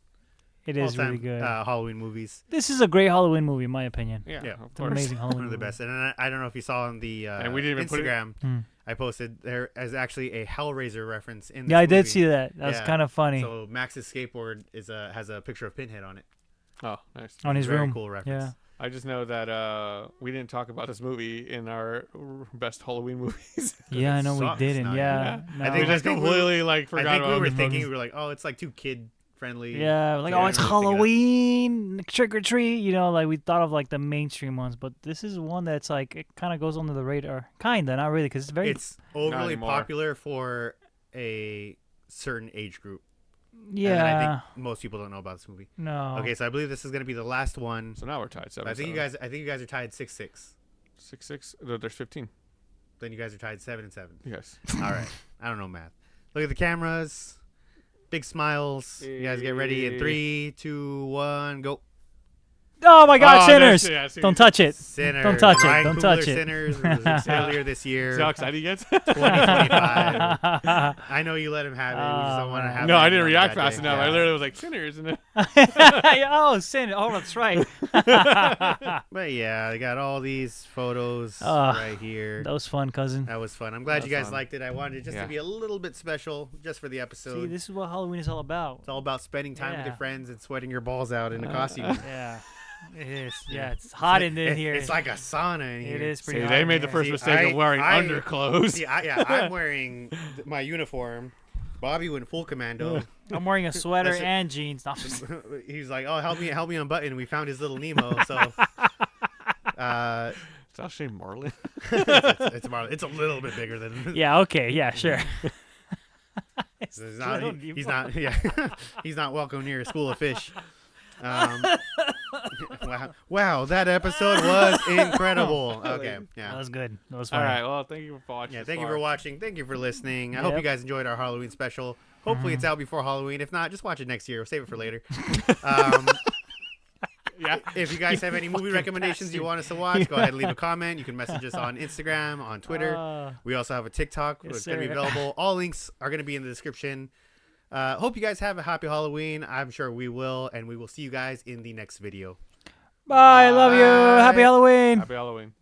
It is really good. Halloween movies. This is a great Halloween movie, in my opinion. Yeah, Yeah. of It's an course. amazing Halloween One of the movie. best. And I don't know if you saw on the And we didn't even put it- Instagram. I posted there is actually a Hellraiser reference in this Yeah, I did movie. see that. That was Yeah. kind of funny. So Max's skateboard has a picture of Pinhead on it. Oh, nice. On his Very room. cool reference. Yeah. I just know that we didn't talk about this movie in our best Halloween movies. Yeah, I know sucks we didn't. now, Yeah. I No. we think just completely like I forgot think about we were the thinking, movies. we were like, oh, it's like too kid friendly. Yeah, like, So oh, it's everyone was thinking that. Halloween, trick or treat. You know, like we thought of like the mainstream ones, but this is one that's like it kind of goes under the radar. Kinda, not really, because it's very. It's overly anymore. popular for a certain age group. yeah. And I think most people don't know about this movie. No. Okay, so I believe this is going to be the last one. So now we're tied. 7-7. I think you guys are tied 6-6. 6-6. No, there's 15. Then you guys are tied 7-7. Yes. All right. I don't know math. Look at the cameras. Big smiles. You guys get ready in 3, 2, 1, go. Oh my God, Oh, sinners! that's- yeah, see, Don't touch it. Sinners. Don't touch it. Ryan Don't Coogler touch it. Sinners was earlier this year. See how excited he gets? 2025. I know you let him have it. We just don't want to have No, it I didn't on react that fast day. enough. I Yeah. literally was like, sinners. And then Oh, sin. Oh, that's right. But yeah, I got all these photos Ah, right here. That was fun, cousin. That was fun. I'm glad you That's guys fun. liked it. I wanted it just Yeah. to be a little bit special just for the episode. See, this is what Halloween is all about. It's all about spending time with Yeah. your friends and sweating your balls out in a costume. Yeah, it is. Yeah, it's hot in here. It's like a sauna in here. It is pretty see, hot. they in made the here. first See, mistake of wearing underclothes. See, I'm wearing my uniform. Bobby went full commando. I'm wearing a sweater That's it. and jeans. No, He's like, "Oh, help me unbutton." We found his little Nemo. So, Is that Shane Marlin? it's a little bit bigger than. yeah. Okay. Yeah. Sure. He's not. little He's Nemo. not. Yeah. He's not welcome near a school of fish. Wow, that episode was incredible. Okay, That yeah. was good. That was All funny. right. Well, thank you for watching. Yeah, this thank you far. for watching. Thank you for listening. I hope you Yep. guys enjoyed our Halloween special. Hopefully it's out before Halloween. If not, just watch it next year. We'll save it for later. Yeah. If you guys have any movie recommendations you want us to watch, go ahead and leave a comment. You can message us on Instagram, on Twitter. We also have a TikTok. Yes, It's going to be sir. available. All links are going to be in the description. Hope you guys have a happy Halloween. I'm sure we will. And we will see you guys in the next video. Bye. Love you. Happy Bye. Halloween. Happy Halloween.